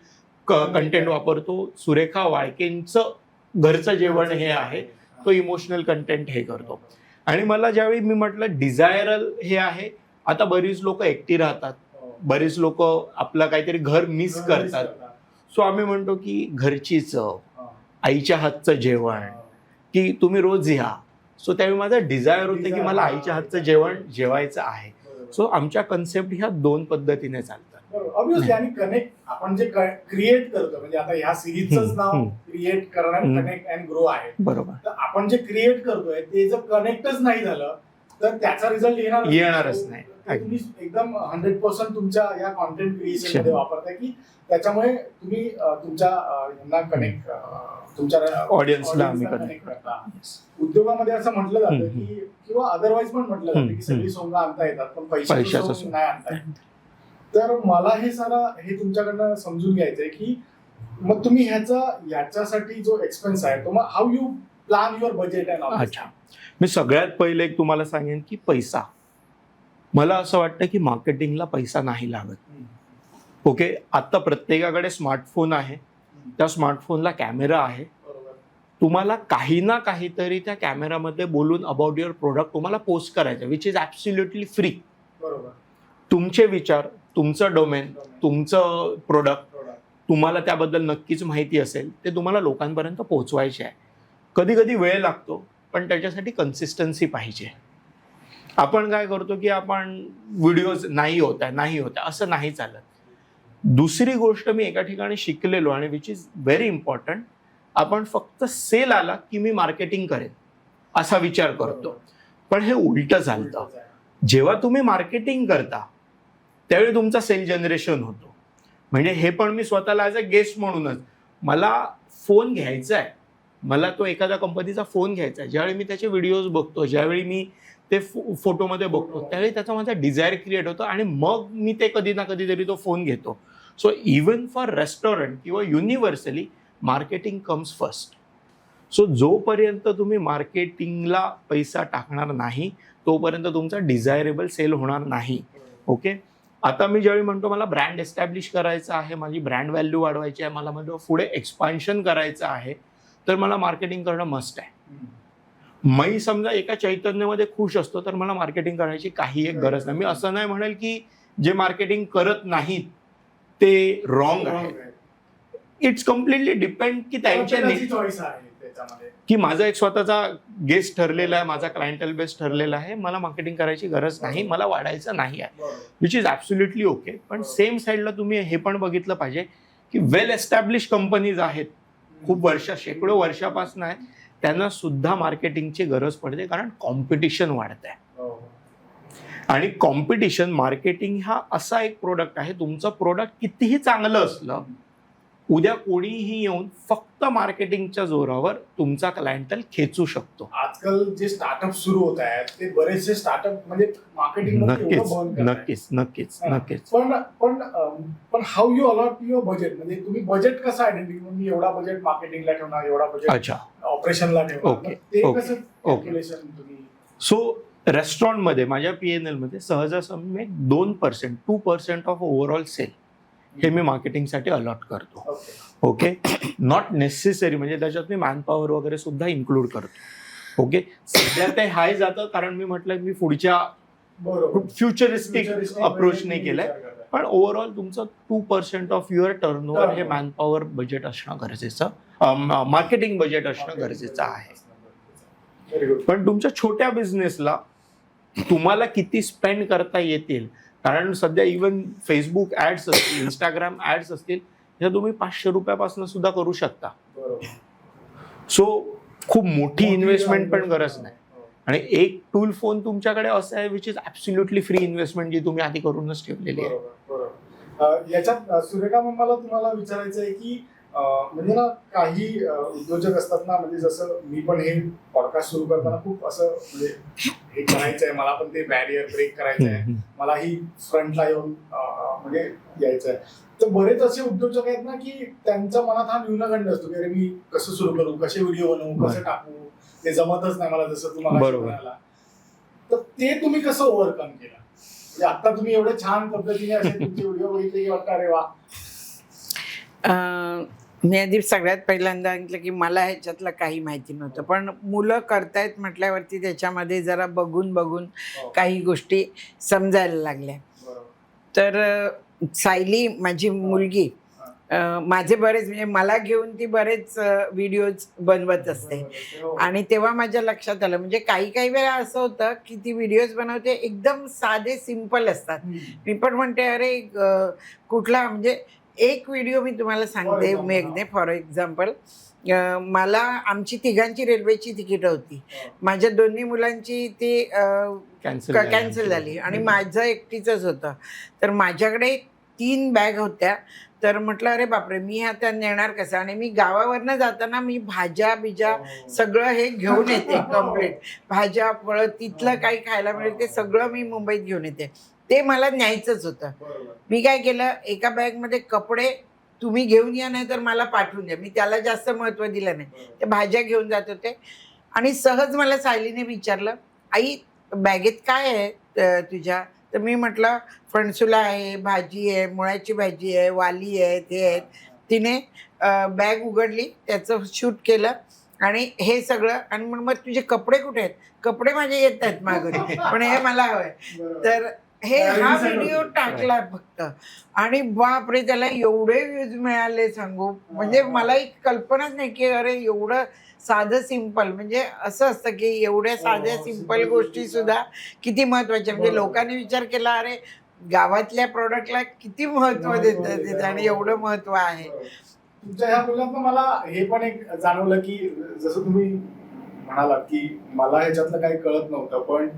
कंटेंट वापरतो. सुरेखा वाळकेंचं घरचं जेवण हे आहे, तो इमोशनल कंटेंट हे करतो. आणि मला ज्यावेळी मी म्हटलं डिझायरल हे आहे, आता बरीच लोक एकटी राहतात, हो. बरीच लोक आपलं काहीतरी घर मिस करतात. सो आम्ही म्हणतो की घरची चव, हा. आईच्या हातचं जेवण, की तुम्ही रोज या. सो त्यावेळी माझा डिझायर होतं की मला आईच्या हातचं जेवण जेवायचं आहे. बरोबर. सो आमच्या कन्सेप्ट ह्या दोन पद्धतीने चालतात. बरोबर. Obviously, आणि कनेक्ट आपण जे क्रिएट करतो म्हणजे आता ह्या सिरीजच नाव हम्म. क्रिएट करणार कनेक्ट अँड ग्रो आहे. बरोबर, तर आपण जे क्रिएट करतोय ते जर कनेक्टच नाही झालं तर त्याचा रिझल्ट येणारच नाही. तर तुम्ही एकदम 100% तुमच्या या कॉन्टेंट क्रिएशन मध्ये वापरताय की त्याच्यामुळे तुम्ही तुमच्या यांना कनेक्ट तुमच्या ऑडियन्सला आम्ही कनेक्ट करता. उद्योगामध्ये असं म्हटलं जातं हम्म. की किंवा अदरवाईज पण म्हटलं जातं की सगळी हम्म. सोंग आणता येतात पण पैशाचं पैशाचं सोंग. नाही आणता येत. तर मला हे तुमच्याकडनं समजून घ्यायचंय की मग तुम्ही याच्यासाठी जो एक्सपेन्स आहे तो मग how you plan your budget and all. अच्छा, मी सगळ्यात पहिले एक तुम्हाला सांगेन की पैसा, मला असं वाटतं की मार्केटिंगला पैसा नाही लागत. ओके, आता प्रत्येकाकडे स्मार्टफोन आहे, त्या स्मार्टफोनला कॅमेरा आहे. बरोबर. तुम्हाला काही ना काहीतरी त्या कॅमेरामध्ये बोलून अबाउट युअर प्रोडक्ट तुम्हाला पोस्ट करायचं, विच इज ॲब्सोल्युटली फ्री. बरोबर. तुमचे विचार, तुमचं डोमेन, तुमचं प्रोडक्ट, Product. तुम्हाला त्याबद्दल नक्कीच माहिती असेल, ते तुम्हाला लोकांपर्यंत पोहोचवायचे आहे. कधी कधी वेळ लागतो, पण त्याच्यासाठी कन्सिस्टन्सी पाहिजे. आपण काय करतो की आपण व्हिडिओज नाही होत आहे असं नाही चालत. दुसरी गोष्ट मी एका ठिकाणी शिकलेलो आणि विच इज व्हेरी इम्पॉर्टंट, आपण फक्त सेल आला की मी मार्केटिंग करेन असा विचार करतो, पण हे उलटं चालतं. जेव्हा तुम्ही मार्केटिंग करता त्यावेळी तुमचा सेल जनरेशन होतो. म्हणजे हे पण मी स्वतःला ॲज अ गेस्ट म्हणूनच, मला फोन घ्यायचा आहे, मला तो एखाद्या कंपनीचा फोन घ्यायचा आहे, ज्यावेळी मी त्याचे व्हिडिओज बघतो, ज्यावेळी मी ते फोटोमध्ये बघतो, त्यावेळी त्याचा माझा डिझायर क्रिएट होतो आणि मग मी ते कधी ना कधीतरी तो फोन घेतो. सो इवन फॉर रेस्टॉरंट किंवा universally marketing comes first. So जोपर्यंत तुम्ही मार्केटिंगला पैसा टाकणार नाही तोपर्यंत तुमचा डिझायरेबल सेल होणार नाही. ओके, आता मी ज्यावेळी म्हणतो मला ब्रँड एस्टॅब्लिश करायचं आहे, माझी ब्रँड व्हॅल्यू वाढवायची आहे, मला म्हणजे पुढे एक्सपान्शन करायचं आहे, तर मला मार्केटिंग करणं मस्ट आहे. मी समजा एका चैतन्यामध्ये खुश असतो तर मला मार्केटिंग करायची काही एक गरज नाही. मी असं नाही म्हणेल की जे मार्केटिंग करत नाहीत ते रॉंग आहे. इट्स कम्प्लिटली डिपेंड की त्यांच्या चॉईस आहे त्याच्यामध्ये, की माझा एक स्वतःचा गेस्ट ठरलेला आहे, माझा क्लायंटल बेस ठरलेला आहे, मला मार्केटिंग करायची गरज नाही, मला वाढायचं नाही आहे, विच इज ॲब्सोल्युटली ओके. पण सेम साईडला तुम्ही हे पण बघितलं पाहिजे की वेल एस्टॅब्लिश कंपनीज आहेत, खूप शेकडो वर्षापासून आहेत, त्यांना सुद्धा मार्केटिंगची गरज पडते कारण कॉम्पिटिशन वाढत आहे. आणि कॉम्पिटिशन मार्केटिंग हा असा एक प्रोडक्ट आहे, तुमचं प्रोडक्ट कितीही चांगलं असलं, उद्या कोणीही येऊन फक्त मार्केटिंगच्या जोरावर तुमचा क्लायंटल खेचू शकतो. आजकाल जे स्टार्टअप सुरू होत आहेत ते बरेचसे स्टार्टअप म्हणजे मार्केटिंग नक्कीच. पण how you a lot your budget, म्हणजे तुम्ही बजेट कसं आयडेंटिफाय, मी एवढा बजेट मार्केटिंगला ठेवणार, एवढा बजेट अच्छा ऑपरेशनला ठेवणार, Okay. ते Okay. कसं कॅल्क्युलेशन तुम्ही. सो रेस्टॉरंटमध्ये माझ्या PNL मध्ये सहजासहजी मी 2% ऑफ ओव्हरऑल सेल हे मी मार्केटिंगसाठी अलॉट करतो. ओके, नॉट नेसेसरी, म्हणजे त्याच्यात मी मॅनपॉवर वगैरे सुद्धा इन्क्लूड करतो. ओके, सध्या ते हाय जातं कारण मी म्हटलं मी पुढच्या बरोबर फ्युचरिस्टिक Futuristic अप्रोच way नाही तुम्ही केलाय. विचार करताय. पण ओव्हरऑल तुमचं 2% ऑफ युअर टर्नओव्हर हे Turnover. मॅनपॉवर बजेट असणं गरजेचं, मार्केटिंग बजेट असणं गरजेचं आहे. Very good. पण तुमच्या छोट्या बिझनेसला तुम्हाला किती स्पेंड करता येतील, कारण सध्या इवन फेसबुक ऍड्स असतील, इंस्टाग्राम ऍड्स असतील, ह्या तुम्ही 500 रुपयापासून सुद्धा करू शकता. बरोबर. सो खूप मोठी इन्व्हेस्टमेंट पण investment. गरज नाही. हो. आणि एक टूल फोन तुमच्याकडे असं आहे which is absolutely free investment, जी तुम्ही आधी करूनच ठेवलेली आहे. बरोबर बरोबर. याच्यात सुरेखा मॅम, मला तुम्हाला विचारायचं आहे की म्हणजे ना काही उद्योजक असतात ना, म्हणजे जसं मी पण हे पॉडकास्ट सुरू करताना खूप असं म्हणजे हे करायचं आहे, मला पण ते बॅरियर ब्रेक करायचं आहे, मलाही फ्रंटला येऊन म्हणजे यायचं आहे. तर बरेच असे उद्योजक आहेत ना की त्यांच्या मनात हा न्यूनगंड असतो की अरे मी कसं सुरू करू, कसे व्हिडिओ बनवू, कसं टाकू, ते जमतच नाही मला, जसं तुम्हाला बरोबर. म्हणाला. तर ते तुम्ही कसं ओव्हरकम केलं? म्हणजे आता तुम्ही एवढे छान पद्धतीने असे तुमचे व्हिडिओ बघितले की वाटतं अरे वा. मी आधी सगळ्यात पहिल्यांदा सांगितलं की मला ह्याच्यातलं काही माहिती नव्हतं, पण मुलं करतायत म्हटल्यावरती त्याच्यामध्ये जरा बघून बघून हो, काही गोष्टी समजायला लागल्या. बरोबर. तर सायली माझी मुलगी माझे बरेच म्हणजे मला घेऊन ती बरेच व्हिडिओज बनवत असते. हो. आणि तेव्हा माझ्या लक्षात आलं, म्हणजे काही काही वेळा असं होतं की ती व्हिडिओज बनवते एकदम साधे सिंपल असतात. मी पण म्हणते अरे कुठला, म्हणजे एक व्हिडिओ मी तुम्हाला सांगते example, मेघने. फॉर एक्झाम्पल, मला आमची तिघांची रेल्वेची तिकीट होती. माझ्या दोन्ही मुलांची ती कॅन्सल झाली आणि माझं एकटीचंच होतं. तर माझ्याकडे 3 बॅग होत्या. तर म्हटलं अरे बापरे, मी आता नेणार कसं? आणि मी गावावरनं जाताना मी भाज्या बिज्या सगळं हे घेऊन येते कम्प्लीट. भाज्या फळं तिथलं काही खायला मिळेल ते सगळं मी मुंबईत घेऊन येते. ते मला न्यायचंच होतं. बरोबर. मी काय केलं, एका बॅगमध्ये कपडे तुम्ही घेऊन या, नाही तर मला पाठवून द्या. मी त्याला जास्त महत्त्व दिलं नाही. ते भाज्या घेऊन जात होते. आणि सहज मला सायलीने विचारलं, आई बॅगेत काय आहे तुझ्या? तर मी म्हटलं फणसुला आहे, भाजी आहे, मुळ्याची भाजी आहे, वाली आहे, ते आहेत. तिने बॅग उघडली, त्याचं शूट केलं आणि हे सगळं. आणि मग तुझे कपडे कुठे आहेत? कपडे माझे येत आहेत मागून, पण हे मला हवंय. बरोबर. तर हे हा व्हिडिओ टाकला फक्त, आणि बापरे त्याला एवढे व्ह्यूज मिळाले सांगू. म्हणजे मला एक कल्पनाच नाही की अरे एवढं साधं सिंपल, म्हणजे असं असतं की एवढ्या साध्या सिंपल गोष्टी सुद्धा किती महत्वाच्या. म्हणजे लोकांनी विचार केला अरे गावातल्या प्रोडक्टला किती महत्व देतात आणि एवढं महत्व आहे. तुमच्या ह्या बोलण्यात मला हे पण एक जाणवलं की जसं तुम्ही म्हणालात की मला ह्याच्यातलं काही कळत नव्हतं, पण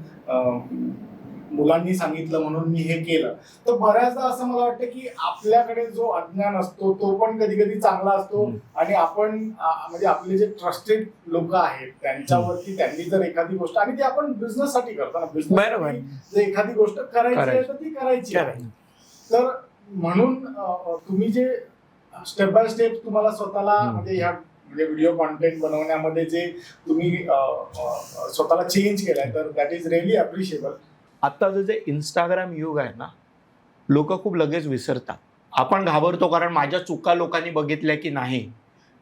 मुलांनी सांगितलं म्हणून मी हे केलं. तर बऱ्याचदा असं मला वाटतं की आपल्याकडे जो अज्ञान असतो तो पण कधी कधी चांगला असतो. आणि आपण म्हणजे आपले जे ट्रस्टेड लोक आहेत त्यांच्यावरती त्यांनी जर एखादी गोष्ट, आणि ती आपण बिझनेस साठी करतो ना, बरोबर. बिझनेस जर एखादी गोष्ट करायची आहे तर ती करायची आहे. तर म्हणून तुम्ही जे स्टेप बाय स्टेप तुम्हाला स्वतःला म्हणजे ह्या म्हणजे व्हिडिओ कॉन्टेंट बनवण्यामध्ये जे तुम्ही स्वतःला चेंज केलाय, तर दॅट इज रिअली अप्रिशिएबल. आत्ताचं जे इंस्टाग्राम युग आहे ना, लोक खूप लगेच विसरतात. आपण घाबरतो कारण माझ्या चुका लोकांनी बघितल्या की नाही.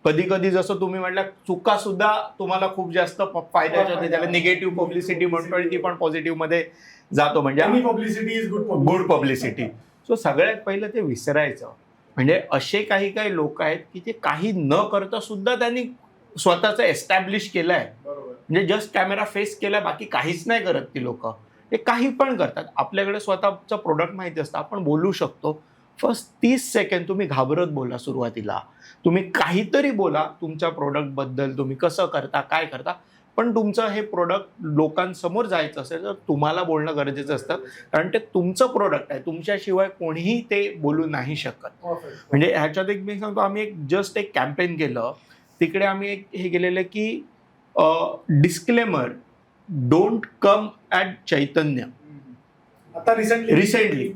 कधी कधी जसं तुम्ही म्हटलं, चुका सुद्धा तुम्हाला खूप जास्त फायद्याच्या होते. त्याला निगेटिव्ह पब्लिसिटी म्हणतो आणि ती पण पॉझिटिव्ह मध्ये जातो. म्हणजे publicity is good publicity. So सगळ्यात पहिलं ते विसरायचं. म्हणजे असे काही काही लोक आहेत की ते काही न करता सुद्धा त्यांनी स्वतःचं एस्टॅब्लिश केलंय. म्हणजे जस्ट कॅमेरा फेस केलाय, बाकी काहीच नाही करत ती लोक. ते काही पण करतात. आपल्याकडे स्वतःचं प्रोडक्ट माहिती असतं, आपण बोलू शकतो. फर्स्ट 30 सेकंड तुम्ही घाबरत बोला. सुरुवातीला तुम्ही काहीतरी बोला तुमच्या प्रोडक्टबद्दल, तुम्ही कसं करता, काय करता. पण तुमचं हे प्रोडक्ट लोकांसमोर जायचं असेल तर तुम्हाला बोलणं गरजेचं असतं, कारण ते तुमचं प्रोडक्ट आहे. तुमच्याशिवाय कोणीही ते बोलू नाही शकत. म्हणजे ह्याच्यात एक मी सांगतो, आम्ही जस्ट एक कॅम्पेन केलं. तिकडे आम्ही एक हे केलेलं की डिस्क्लेमर, डोंट कम ॲट चैतन्य. आता रिसेंटली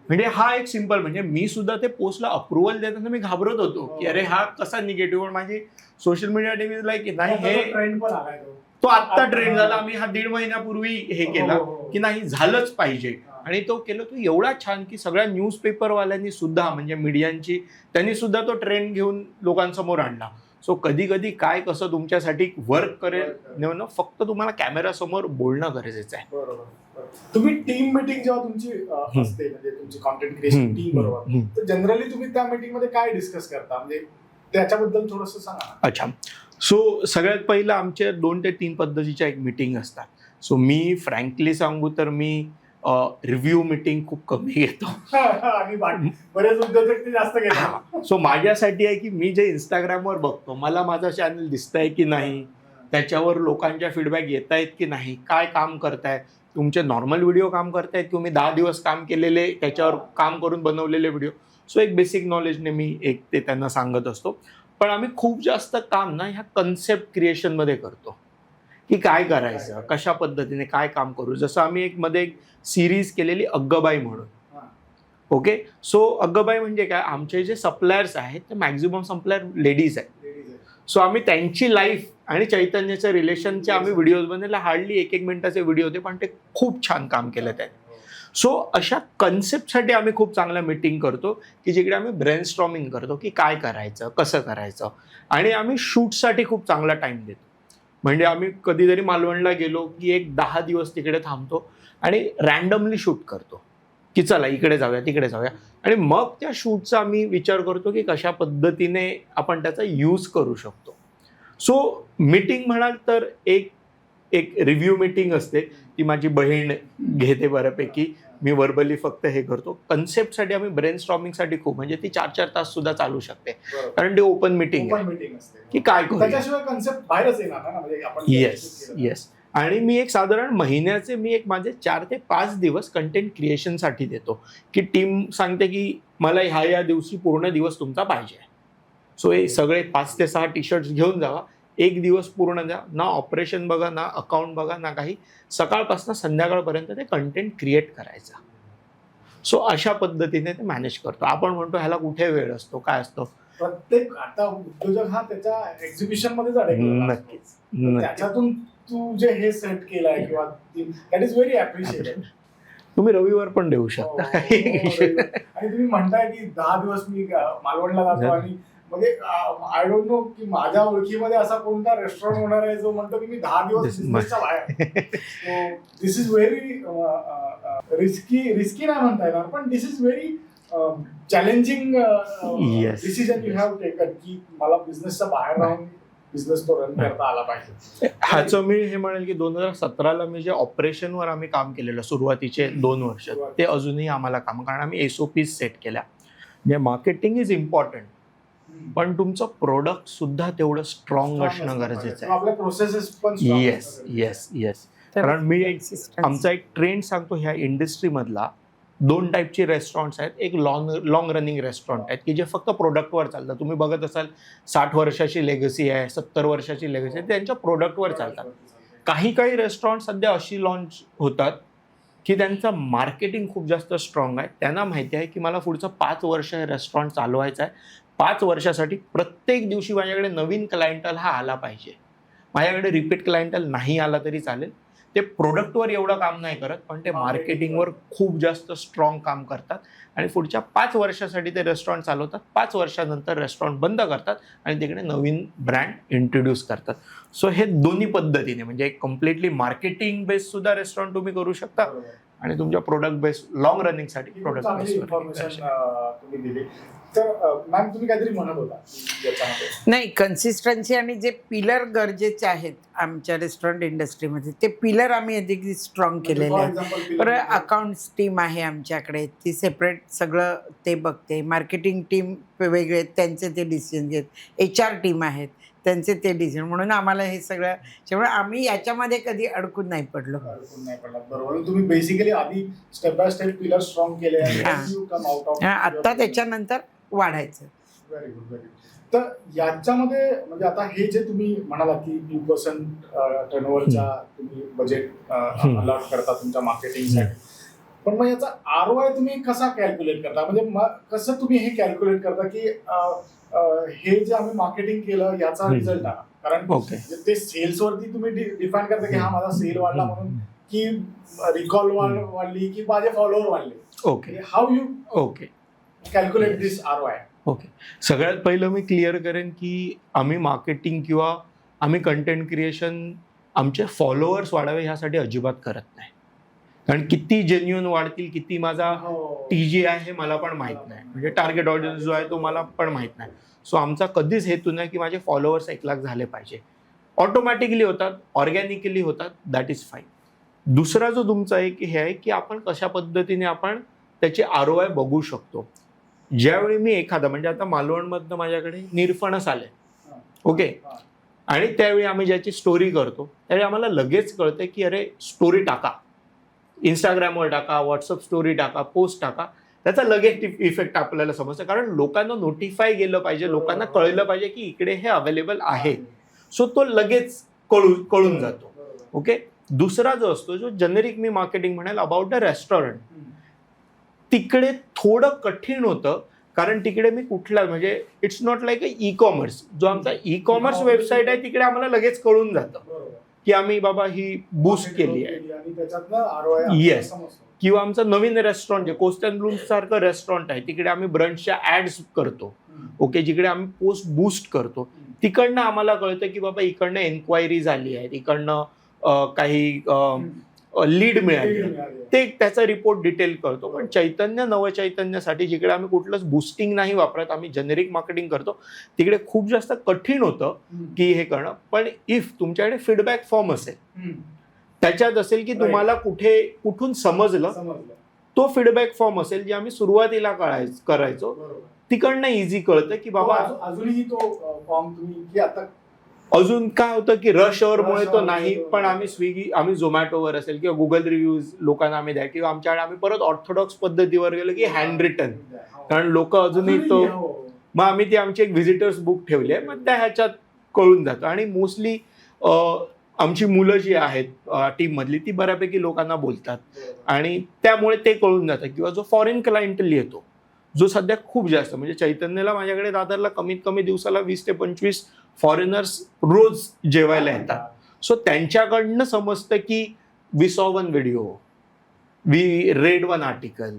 म्हणजे हा एक सिंपल, म्हणजे मी सुद्धा ते पोस्टला अप्रुव्हल देताना मी घाबरत होतो की अरे हा कसा निगेटिव्ह. माझी social media team is like नाही, हे ट्रेंड पण आलाय तो आत्ता ट्रेंड झाला. आम्ही हा 1.5 महिन्यापूर्वी हे केला की नाही झालंच पाहिजे. आणि तो केलं तो एवढा छान की सगळ्या न्यूजपेपरवाल्यांनी सुद्धा, म्हणजे मीडियांची, त्यांनी सुद्धा तो ट्रेंड घेऊन लोकांसमोर आणला. सो कधी कधी काय कसं तुमच्यासाठी वर्क करेल नेमणं, फक्त तुम्हाला कॅमेरा समोर बोलणं गरजेचं आहे. बरोबर. तुम्ही टीम मीटिंग जेव्हा तुमची असते म्हणजे तुमची कॉन्टेंट क्रिएशन टीम बरोबर, तर जनरली तुम्ही त्या मीटिंग मध्ये काय डिस्कस करता, म्हणजे त्याच्याबद्दल थोडंसं सांगा ना. अच्छा, सो सगळ्यात पहिलं आमच्या 2 ते 3 पद्धतीच्या एक मीटिंग असतात. सो मी फ्रँकली सांगू तर मी रिव्ह्यू मीटिंग खूप कमी घेतो. आणि बरेच उद्योजक ते जास्त घेतात. सो माझ्यासाठी आहे की मी जे इंस्टाग्रामवर बघतो, मला माझं चॅनल दिसतंय की नाही, त्याच्यावर लोकांच्या फीडबॅक येत आहेत की नाही, काय काम करताय, तुमचे नॉर्मल व्हिडिओ काम करतायत की तुम्ही 10 दिवस काम केलेले त्याच्यावर काम करून बनवलेले व्हिडिओ. सो एक बेसिक नॉलेजने मी एक ते त्यांना सांगत असतो. पण आम्ही खूप जास्त काम ना ह्या कन्सेप्ट क्रिएशनमध्ये करतो की काय करायचं, कशा पद्धतीने काय काम करू. जसं आम्ही मध्ये एक सिरीज केलेली अग्गबाई म्हणून. ओके, सो अग्गबाई म्हणजे काय, आमचे जे सप्लायर्स आहेत ते मॅक्झिमम सप्लायर लेडीज आहेत. सो आम्ही त्यांची लाईफ आणि चैतन्याच्या रिलेशनचे आम्ही व्हिडिओज बनवले. हार्डली 1-1 मिनिटाचे व्हिडिओ होते, पण ते खूप छान काम केलं त्यांनी. सो अशा कन्सेप्टसाठी आम्ही खूप चांगल्या मीटिंग करतो की जिकडे आम्ही ब्रेनस्टॉर्मिंग करतो की काय करायचं, कसं करायचं. आणि आम्ही शूटसाठी खूप चांगला टाईम देतो. म्हणजे आम्ही कधीतरी मालवणला गेलो की एक 10 दिवस तिकडे थांबतो आणि रँडमली शूट करतो की चला इकडे जाऊया तिकडे जाऊया. आणि मग त्या शूटचा आम्ही विचार करतो की कशा पद्धतीने आपण त्याचा यूज करू शकतो. सो मीटिंग म्हणाल तर एक रिव्ह्यू मीटिंग असते, ती माझी बहीण घेते बऱ्यापैकी. मी व्हर्बली फक्त हे करतो. कन्सेप्टसाठी आम्ही ब्रेनस्टॉर्मिंगसाठी खूप, म्हणजे ती 4-4 तास सुद्धा चालू शकते, कारण ती ओपन मीटिंग असते की काय करू. त्याच्याशिवाय कन्सेप्ट बाहेरच येणार ना, म्हणजे आपण. येस. आणि मी एक साधारण महिन्याचे माझे 4 ते 5 दिवस कंटेंट क्रिएशनसाठी देतो की टीम सांगते की मला ह्या दिवशी पूर्ण दिवस तुमचा पाहिजे. सो हे सगळे 5 ते 6 टी-शर्ट्स घेऊन जावा, एक दिवस पूर्ण द्या, ना ऑपरेशन बघा, ना अकाउंट बघा, ना काही. सकाळपासून संध्याकाळपर्यंत ते कंटेंट क्रिएट करायचं. सो अशा पद्धतीने ते मॅनेज करतो. आपण म्हणतो ह्याला कुठे वेळ असतो, काय असतो. प्रत्येक आता उद्योजक हा त्याच्या एक्झिबिशन मध्ये अडकलेला असतो. नक्कीच. त्याच्यातून तू जे हे सेट केलाय किंवा दॅट इज व्हेरी अप्रिशिएटेड. तुम्ही रविवार पण देऊ शकता. आणि तुम्ही म्हणताय की 10 दिवस मी मालवणला जातो, आणि म्हणजे आय डोंट नो की माझ्या ओळखीमध्ये असा कोणता रेस्टॉरंट होणार आहे जो म्हणतो की मी 10 दिवस बिझनेसच्या बाहेर. दिस इज व्हेरी रिस्की नाही म्हणता येणार, पण this is very challenging decision you have taken की मला बिझनेसच्या बाहेर राहून बिझनेस तो रन करता आला पाहिजे. ह्याचं मी हे म्हणेल की 2017ला मी जे ऑपरेशनवर आम्ही काम केलेलं सुरुवातीचे 2 वर्ष, ते अजूनही आम्हाला काम, कारण आम्ही SOPs सेट केल्या. म्हणजे मार्केटिंग इज इम्पॉर्टंट, पण तुमचं प्रोडक्ट सुद्धा तेवढं स्ट्रॉंग असणं गरजेचं आहे. आपल्या प्रोसेसेस पण. येस. कारण मी आमचा एक ट्रेंड सांगतो, ह्या इंडस्ट्रीमधला 2 टाईपचे रेस्टॉरंट्स आहेत. एक लॉंग रनिंग रेस्टॉरंट आहेत की जे फक्त प्रोडक्टवर चालतात. तुम्ही बघत असाल 60 वर्षाची लेगसी आहे, 70 वर्षाची लेगसी आहे, त्यांच्या प्रोडक्टवर चालतात. काही रेस्टॉरंट सध्या अशी लॉन्च होतात की त्यांचं मार्केटिंग खूप जास्त स्ट्रॉंग आहे. त्यांना माहिती आहे की मला पुढचं 5 वर्ष हे रेस्टॉरंट चालवायचं आहे. 5 वर्षासाठी प्रत्येक दिवशी माझ्याकडे नवीन क्लायंटल हा आला पाहिजे. माझ्याकडे रिपीट क्लायंटल नाही आला तरी चालेल. ते प्रोडक्टवर एवढं काम नाही करत, पण ते मार्केटिंगवर खूप जास्त स्ट्रॉंग काम करतात आणि पुढच्या 5 वर्षासाठी ते रेस्टॉरंट चालवतात. 5 वर्षानंतर रेस्टॉरंट बंद करतात आणि तिकडे नवीन ब्रँड इंट्रोड्यूस करतात. सो हे दोन्ही पद्धतीने, म्हणजे एक कम्प्लिटली मार्केटिंग बेस सुद्धा रेस्टॉरंट तुम्ही करू शकता आणि तुमच्या प्रोडक्ट बेस लॉंग रनिंगसाठी प्रोडक्ट बेस तुम्ही दिली. तर मॅम तुम्ही काहीतरी म्हणत होता याच्यामध्ये. नाही, कन्सिस्टन्सी आणि जे पिलर गरजेचे आहेत आमच्या रेस्टॉरंट इंडस्ट्रीमध्ये, ते पिलर आम्ही अधिक स्ट्रॉंग केलेले आहेत. बरं, अकाउंट्स टीम आहे आमच्याकडे, ती सेपरेट सगळं ते बघते. मार्केटिंग टीम वेगळे, त्यांचे ते डिसिजन घेत. HR टीम आहेत, त्यांचे ते डिसिजन. म्हणून आम्हाला हे सगळं, त्यामुळे आम्ही याच्यामध्ये कधी अडकून नाही पडलो. बरोबर. तुम्ही बेसिकली आधी step by step pillar strong केले, आता त्याच्यानंतर वाढायचं. Very good. तर याच्यामध्ये म्हणजे आता हे जे तुम्ही म्हणाला की 2% टर्नओव्हरच्या तुम्ही बजेट अलॉट करता तुमच्या मार्केटिंगसाठी, पण मग याचा ROI तुम्ही कसा कॅल्क्युलेट करता? म्हणजे कसं तुम्ही हे कॅल्क्युलेट करता की हे जे आम्ही मार्केटिंग केलं याचा रिझल्ट आला? कारण ते सेल्स वरती तुम्ही डिफाईन करता की हा माझा सेल वाढला म्हणून, की रिकॉल वाढली, की माझे फॉलोअर वाढले. Okay, how you calculate this ROI? Okay, सगळ्यात पहिलं मी क्लिअर करेन की आम्ही मार्केटिंग किंवा आम्ही कंटेंट क्रिएशन आमचे फॉलोअर्स वाढावे ह्यासाठी अजिबात करत नाही. कारण किती जेन्युइन वाढतील, किती माझा हो. TG आहे हे मला पण माहित नाही, म्हणजे टार्गेट ऑडियन्स जो आहे तो मला पण माहित नाही. सो आमचा कधीच हेतू नाही की माझे फॉलोअर्स 1 लाख झाले पाहिजे. ऑटोमॅटिकली होतात, ऑर्गॅनिकली होतात, दॅट इज फाईन. दुसरा जो तुमचा एक हे आहे की आपण कशा पद्धतीने आपण त्याचे ROI बघू शकतो. ज्यावेळी मी एखादा, म्हणजे आता मालवणमधनं माझ्याकडे निरफणस आले, ओके, आणि त्यावेळी आम्ही ज्याची स्टोरी करतो त्यावेळी आम्हाला लगेच कळतं की अरे स्टोरी टाका, इंस्टाग्रामवर टाका, व्हॉट्सअप स्टोरी टाका, पोस्ट टाका, त्याचा लगेच इफेक्ट आपल्याला समजतं. कारण लोकांना नोटिफाय गेलं पाहिजे, लोकांना कळलं पाहिजे की इकडे हे अवेलेबल आहे. सो तो लगेच कळून जातो. ओके. दुसरा जो असतो, जो जेनेरिक मी मार्केटिंग म्हणेल अबाउट द रेस्टॉरंट, तिकडे थोडं कठीण होतं. कारण तिकडे मी कुठला, म्हणजे it's not like e commerce. जो आमचा ई कॉमर्स वेबसाईट आहे तिकडे आम्हाला लगेच कळून जातं की आम्ही बाबा ही बूस्ट केली आहे. येस. किंवा आमचं नवीन रेस्टॉरंट आहे, कोस्टल ब्लूम सारखं रेस्टॉरंट आहे, तिकडे आम्ही ब्रंचच्या ऍड्स करतो. ओके. जिकडे आम्ही पोस्ट बूस्ट करतो, तिकडनं आम्हाला कळतं की बाबा इकडनं एन्क्वायरी झाली आहे, इकडनं काही लीड मिळाली, ते त्याचा रिपोर्ट डिटेल करतो. पण चैतन्य नवचैतन्यासाठी जिकडे आम्ही कुठलंच बूस्टिंग नाही वापरत, आम्ही जेनेरिक मार्केटिंग करतो, तिकडे खूप जास्त कठीण होतं की हे करणं. पण इफ तुमच्याकडे फीडबॅक फॉर्म असेल, त्याच्यात असेल की तुम्हाला कुठून समजलं, तो फीडबॅक फॉर्म असेल जे आम्ही सुरुवातीला करायचो, तिकडनं इझी कळतं की बाबा अजूनही तो फॉर्म तुम्ही की आता अजून काय होतं की रश अवरमुळे तो नाही, पण आम्ही स्विगी, आम्ही झोमॅटोवर असेल किंवा गुगल रिव्ह्यूज लोकांना आम्ही द्या, किंवा आमच्याकडे आम्ही परत ऑर्थोडॉक्स पद्धतीवर गेलो की हँड रिटन, कारण लोक अजूनही तो, मग आम्ही ती आमची एक व्हिजिटर्स बुक ठेवली आहे, मग त्या ह्याच्यात कळून जातं. आणि मोस्टली आमची मुलं जी आहेत टीम मधली, ती बऱ्यापैकी लोकांना बोलतात आणि त्यामुळे ते कळून जातं. किंवा जो फॉरेन क्लायंटल येतो, जो सध्या खूप जास्त, म्हणजे चैतन्यला माझ्याकडे दादरला कमीत कमी दिवसाला 20 ते 25 फॉरेनर्स रोज जेवायला येतात. सो त्यांच्याकडनं समजतं की we saw one video, we read one article.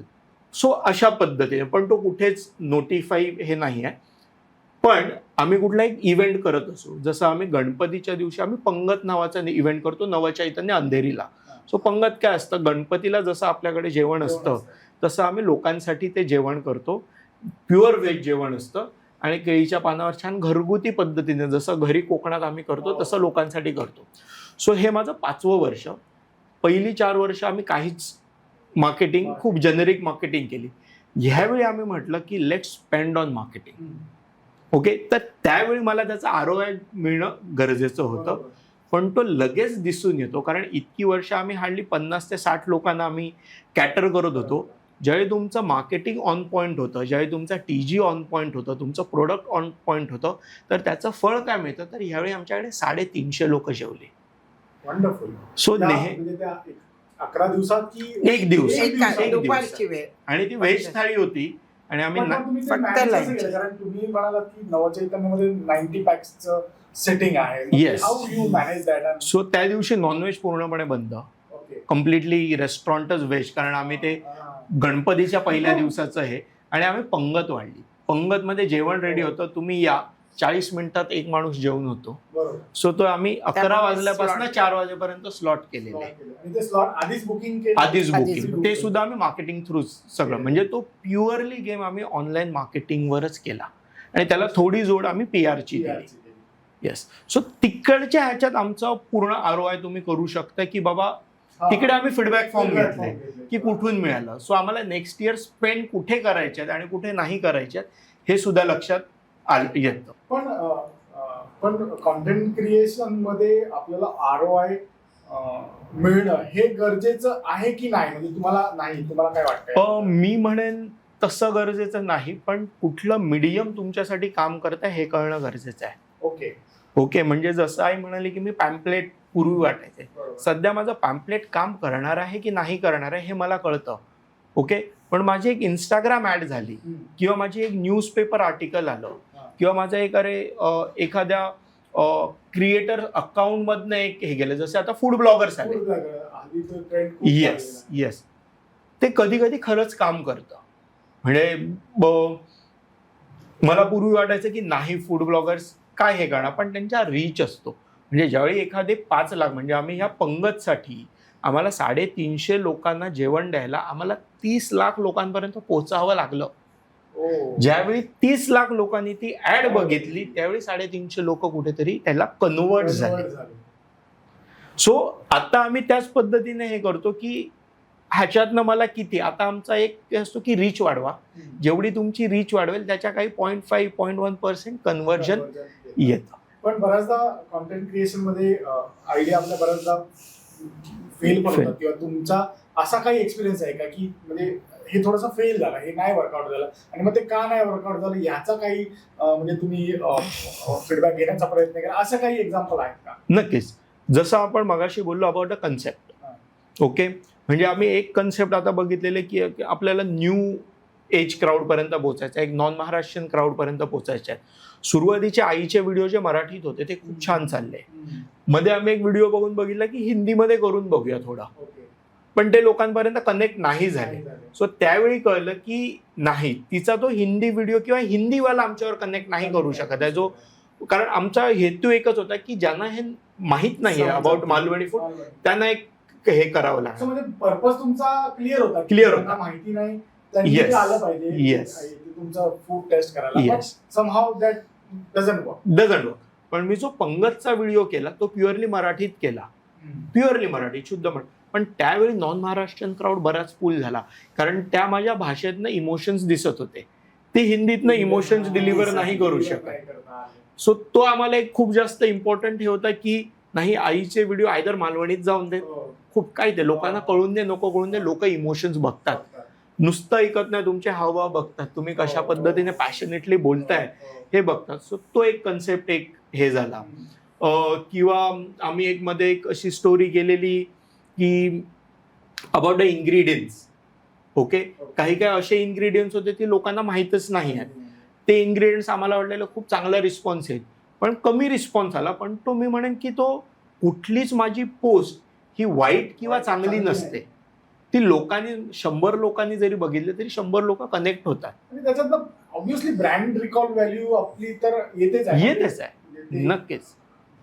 So अशा पद्धतीने, पण तो कुठेच नोटिफाई हे नाही आहे. पण आम्ही कुठला एक इव्हेंट करत असो, जसं आम्ही गणपतीच्या दिवशी आम्ही पंगत नावाचा इव्हेंट करतो नवचैतन्य अंधेरीला. सो पंगत काय असतं, गणपतीला जसं आपल्याकडे जेवण असतं तसं आम्ही लोकांसाठी ते जेवण करतो. प्युअर व्हेज जेवण असतं आणि केळीच्या पानावर छान घरगुती पद्धतीने, जसं घरी कोकणात आम्ही करतो तसं लोकांसाठी करतो. सो हे माझं 5वं वर्ष. पहिली 4 वर्ष आम्ही काहीच मार्केटिंग, खूप जेनेरिक मार्केटिंग केली. ह्यावेळी आम्ही म्हटलं की let's spend on marketing. Okay. तर त्यावेळी मला त्याचा ROI मिळणं गरजेचं होतं, पण तो लगेच दिसून येतो. कारण इतकी वर्ष आम्ही हार्डली 50 ते 60 लोकांना आम्ही कॅटर करत होतो. ज्यावेळी तुमचं मार्केटिंग ऑन पॉईंट होतं, ज्यावेळी तुमचा TG ऑन पॉईंट होतं, तुमचं प्रोडक्ट ऑन पॉईंट होतं, तर त्याचं फळ काय मिळतं, तर ह्यावेळी आमच्याकडे 350 लोक जेवले. वंडरफुल. सो 11 दिवसात की एक दिवस, दुपारची वेळ, आणि ती व्हेज थाळी होती. आणि आम्ही फक्त कारण तुम्ही म्हणालात की नवचैतन्यमध्ये 90 पॅक्सचं सेटिंग आहे. Yes. How you manage that? So त्या दिवशी नॉनव्हेज पूर्णपणे बंद, कम्प्लिटली रेस्टॉरंटच व्हेज. कारण आम्ही ते गणपतीच्या पहिल्या दिवसाचं आहे आणि आम्ही पंगत वाढली. पंगतमध्ये जेवण रेडी होतं, तुम्ही या 40 मिनिटात एक माणूस जेवण होतो. सो तो आम्ही 11 वाजल्यापासून 4 वाजेपर्यंत स्लॉट केलेले आहे. आधीच बुकिंग, ते सुद्धा आम्ही मार्केटिंग थ्रू सगळं, म्हणजे तो प्युअरली गेम आम्ही ऑनलाईन मार्केटिंगवरच केला आणि त्याला थोडी जोड आम्ही PR ची दिली. येस. सो तिकडच्या ह्याच्यात आमचा पूर्ण ROI तुम्ही करू शकता की बाबा तिकडे आम्ही फीडबॅक फॉर्म घेतले की कुठून मिळालं. सो आम्हाला नेक्स्ट इयर स्पेंड कुठे करायचे आणि कुठे नाही करायचे हे सुद्धा लक्षात येतं. पण कॉन्टेंट क्रिएशन मध्ये आपल्याला ROI मिळणं हे गरजेचं आहे की नाही, म्हणजे तुम्हाला काय वाटतं? मी म्हणेन तसं गरजेचं नाही, पण कुठलं मीडियम तुमच्यासाठी काम करत आहे हे कळणं गरजेचं आहे. ओके. म्हणजे जसं आई म्हणाली की मी पॅम्पलेट पूर्वी वाटायचे, सध्या माझं पॅम्पलेट काम करणार आहे की नाही करणार आहे हे मला कळतं. ओके. पण माझी एक इंस्टाग्राम ऍड झाली, किंवा माझी एक न्यूजपेपर आर्टिकल आलं, किंवा माझं एखाद्या क्रिएटर अकाउंट मधनं एक हे गेलं, जसे आता फूड ब्लॉगर्स आले. येस. ते कधी कधी खरंच काम करतं. म्हणजे मला पूर्वी वाटायचं की नाही फूड ब्लॉगर्स काय हे करणार, पण त्यांचा रीच असतो. म्हणजे ज्यावेळी एखादे 5 लाख, म्हणजे आम्ही ह्या पंगतसाठी आम्हाला 350 लोकांना जेवण द्यायला आम्हाला 30 लाख लोकांपर्यंत पोहोचावं लागलं. ज्यावेळी 30 लाख लोकांनी ती ऍड बघितली त्यावेळी 350 लोक कुठेतरी त्याला कन्वर्ट झाले. सो आता आम्ही त्याच पद्धतीने हे करतो की ह्याच्यातनं मला किती, आता आमचा एक असतो की रीच वाढवा, जेवढी तुमची रीच वाढवेल त्याच्या काही 0.5 0.1% कन्व्हर्जन येतं. पण बऱ्याचदा कॉन्टेंट क्रिएशन मध्ये आयडिया आपल्या बऱ्याचदा फेल पण होतात, किंवा तुमचा असा काही एक्सपिरियन्स आहे का की म्हणजे हे थोडंसं फेल झालं, हे नाही वर्कआउट झालं, आणि मग ते का नाही वर्कआउट झालं याचा काही म्हणजे तुम्ही फीडबॅक घेण्याचा प्रयत्न केला, असं काही एक्झाम्पल आहेत का? नक्कीच. जसं आपण मगाशी बोललो अबाउट अ कन्सेप्ट, ओके, म्हणजे आम्ही एक कन्सेप्ट आता बघितलेले की आपल्याला न्यू एज क्राऊड पर्यंत पोहोचायचं आहे, एक नॉन महाराष्ट्रीयन क्राऊड पर्यंत पोहोचायचे आहे. सुरुवातीचे आईचे व्हिडिओ जे मराठीत होते ते खूप छान चालले. मध्ये आम्ही एक व्हिडिओ बघून बघितला की हिंदीमध्ये करून बघूया थोडा, पण ते लोकांपर्यंत कनेक्ट नाही झाले. सो त्यावेळी कळलं की नाही, तिचा तो हिंदी व्हिडिओ किंवा हिंदीवाला आमच्यावर कनेक्ट नाही करू शकत आहे, जो कारण आमचा हेतू एकच होता की ज्यांना हे माहित नाहीये अबाउट मालवणी फूड त्यांना एक हे करावं लागतं. म्हणजे पर्पज तुमचा क्लिअर होता, क्लिअर होता, माहिती नाही त्यांनी ते आलं पाहिजे तुमचा फूड टेस्ट करायला. Somehow that doesn't work. पण मी जो पंगतचा व्हिडिओ केला तो प्युअरली मराठीत केला, प्युअरली मराठी शुद्ध म्हण, पण त्यावेळी नॉन महाराष्ट्रीयन क्राऊड बराच पूल झाला, कारण त्या माझ्या भाषेतनं इमोशन्स दिसत होते, ते हिंदीतनं इमोशन्स डिलिव्हर नाही करू शकत. सो तो आम्हाला एक खूप जास्त इम्पॉर्टंट हे होता की नाही, आईचे व्हिडिओ आयदर मालवणीत जाऊन दे, खूप काय ते लोकांना कळून दे नको कळून दे, लोक इमोशन्स बघतात, नुसतं ऐकत नाही, तुमचे हावभाव बघतात, तुम्ही कशा पद्धतीने पॅशनेटली बोलताय हे बघतात. सो तो एक कन्सेप्ट एक हे झाला. किंवा आम्ही एक मध्ये एक अशी स्टोरी केलेली की अबाउट द इन्ग्रेडियंट्स, ओके, काही काही असे इन्ग्रेडियंट्स होते ते लोकांना माहीतच नाही आहेत. ते इन्ग्रेडियंट्स आम्हाला वाटलेलं खूप चांगला रिस्पॉन्स येईल, पण कमी रिस्पॉन्स आला. पण तो मी म्हणेन की तो कुठलीच माझी पोस्ट ही वाईट किंवा चांगली नसते, ती लोकांनी 100 लोकांनी जरी बघितले तरी 100 लोक कनेक्ट होतात. आणि त्याच्यात ऑब्व्हियसली ब्रँड रिकॉल व्हॅल्यू आपली तर येतेच आहे, नक्कीच.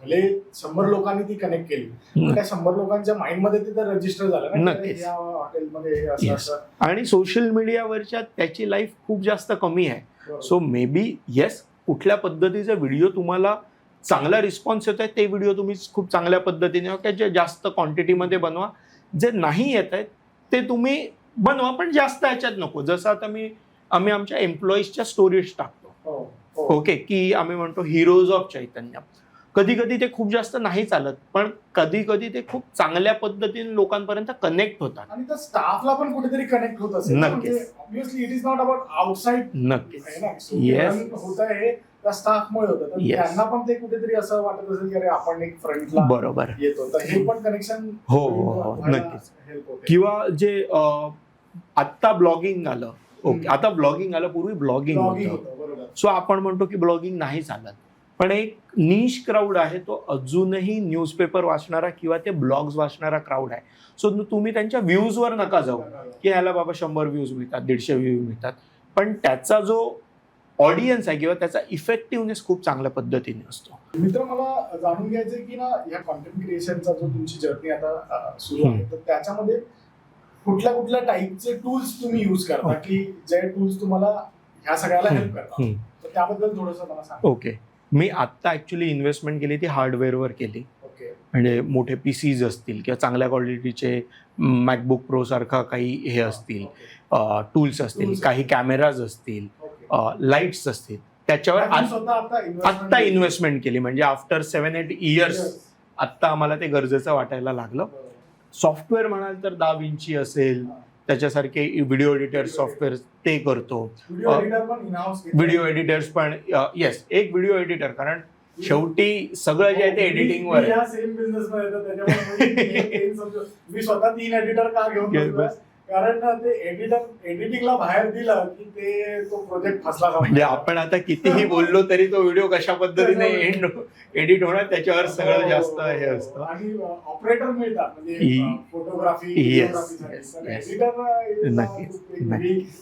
भले 100 लोकांनी ती कनेक्ट केली, त्या 100 लोकांच्या माइंड मध्ये ते तर रजिस्टर झालं ना, या हॉटेलमध्ये असं. आणि सोशल मीडियावरच्या त्याची लाईफ खूप जास्त कमी आहे. सो मे बी येस, कुठल्या पद्धतीचा व्हिडिओ तुम्हाला चांगला रिस्पॉन्स येत आहे ते व्हिडिओ तुम्ही खूप चांगल्या पद्धतीने जे जास्त क्वांटिटीमध्ये बनवा, जे नाही येत आहेत ते तुम्ही बनवा पण जास्त ह्याच्यात नको. जसं आता आम्ही आमच्या एम्प्लॉईजच्या स्टोरीज टाकतो, ओके, की आम्ही म्हणतो हिरोज ऑफ चैतन्य. कधी कधी ते खूप जास्त नाही चालत, पण कधी कधी ते खूप चांगल्या पद्धतीने लोकांपर्यंत कनेक्ट होतात, आणि त्या स्टाफला पण कुठेतरी कनेक्ट होत असेल. नक्कीच, obviously it is not about outside, नक्कीच, येस, होत आहे त्या स्टाफमुळे होतं, त्यांना पण ते कुठेतरी असं वाटत असेल की अरे आपण एक फ्रंटला बरोबर येतो, तर हे पण कनेक्शन हो नक्कीच. किंवा जे आता ब्लॉगिंग आलं, ओके, आता ब्लॉगिंग आलं, पूर्वी ब्लॉगिंग होतं. सो आपण म्हणतो की ब्लॉगिंग नाही चालत, पण एक निश क्राऊड आहे तो अजूनही न्यूजपेपर वाचणारा किंवा ते ब्लॉग्स वाचणारा क्राऊड आहे. सो तुम्ही त्यांच्या व्ह्यूजवर नका जाऊ की ह्याला बाबा 100 व्ह्यूज मिळतात, 150 व्ह्यूज मिळतात, पण त्याचा जो ऑडियन्स आहे किंवा त्याचा इफेक्टिव्हनेस खूप चांगल्या पद्धतीने असतो. मित्र, मला जाणून घ्यायचंय की ना, या कॉन्टेंट क्रिएशनचा जो तुमची जर्नी आता सुरू आहे, तर त्याच्यामध्ये कुठल्या कुठल्या टाईपचे टूल्स तुम्ही युज करता, की जे टूल्स तुम्हाला ह्या सगळ्याला हेल्प करतात, तर त्याबद्दल थोडंसं मला सांगा. ओके, मी आत्ता ऍक्च्युली इन्व्हेस्टमेंट केली ती हार्डवेअरवर केली. ओके, म्हणजे मोठे पीसीज असतील किंवा चांगल्या क्वालिटीचे मॅकबुक प्रो सारखा काही हे असतील, टूल्स असतील, काही कॅमेराज असतील, लाईट्स असतील, त्याच्यावर आत्ता इन्व्हेस्टमेंट केली. म्हणजे आफ्टर 7-8 इयर्स आत्ता आम्हाला ते गरजेचं वाटायला लागलं. सॉफ्टवेअर म्हणाल तर DaVinci असेल, त्याच्यासारखे व्हिडिओ एडिटर सॉफ्टवेअर ते करतो. व्हिडिओ एडिटर्स पण येस, एक व्हिडिओ एडिटर, कारण शेवटी सगळं जे आहे ते एडिटिंगवर आहे. मी स्वतः 3 एडिटर का घेऊन, कारण ते एडिटिंगला बाहेर दिलं की ते तो प्रोजेक्ट फसला. म्हणजे आपण आता कितीही बोललो तरी तो व्हिडिओ कशा पद्धतीने एडिट होणार त्याच्यावर सगळं जास्त हे असतं. आणि ऑपरेटर मिळतात म्हणजे फोटोग्राफी,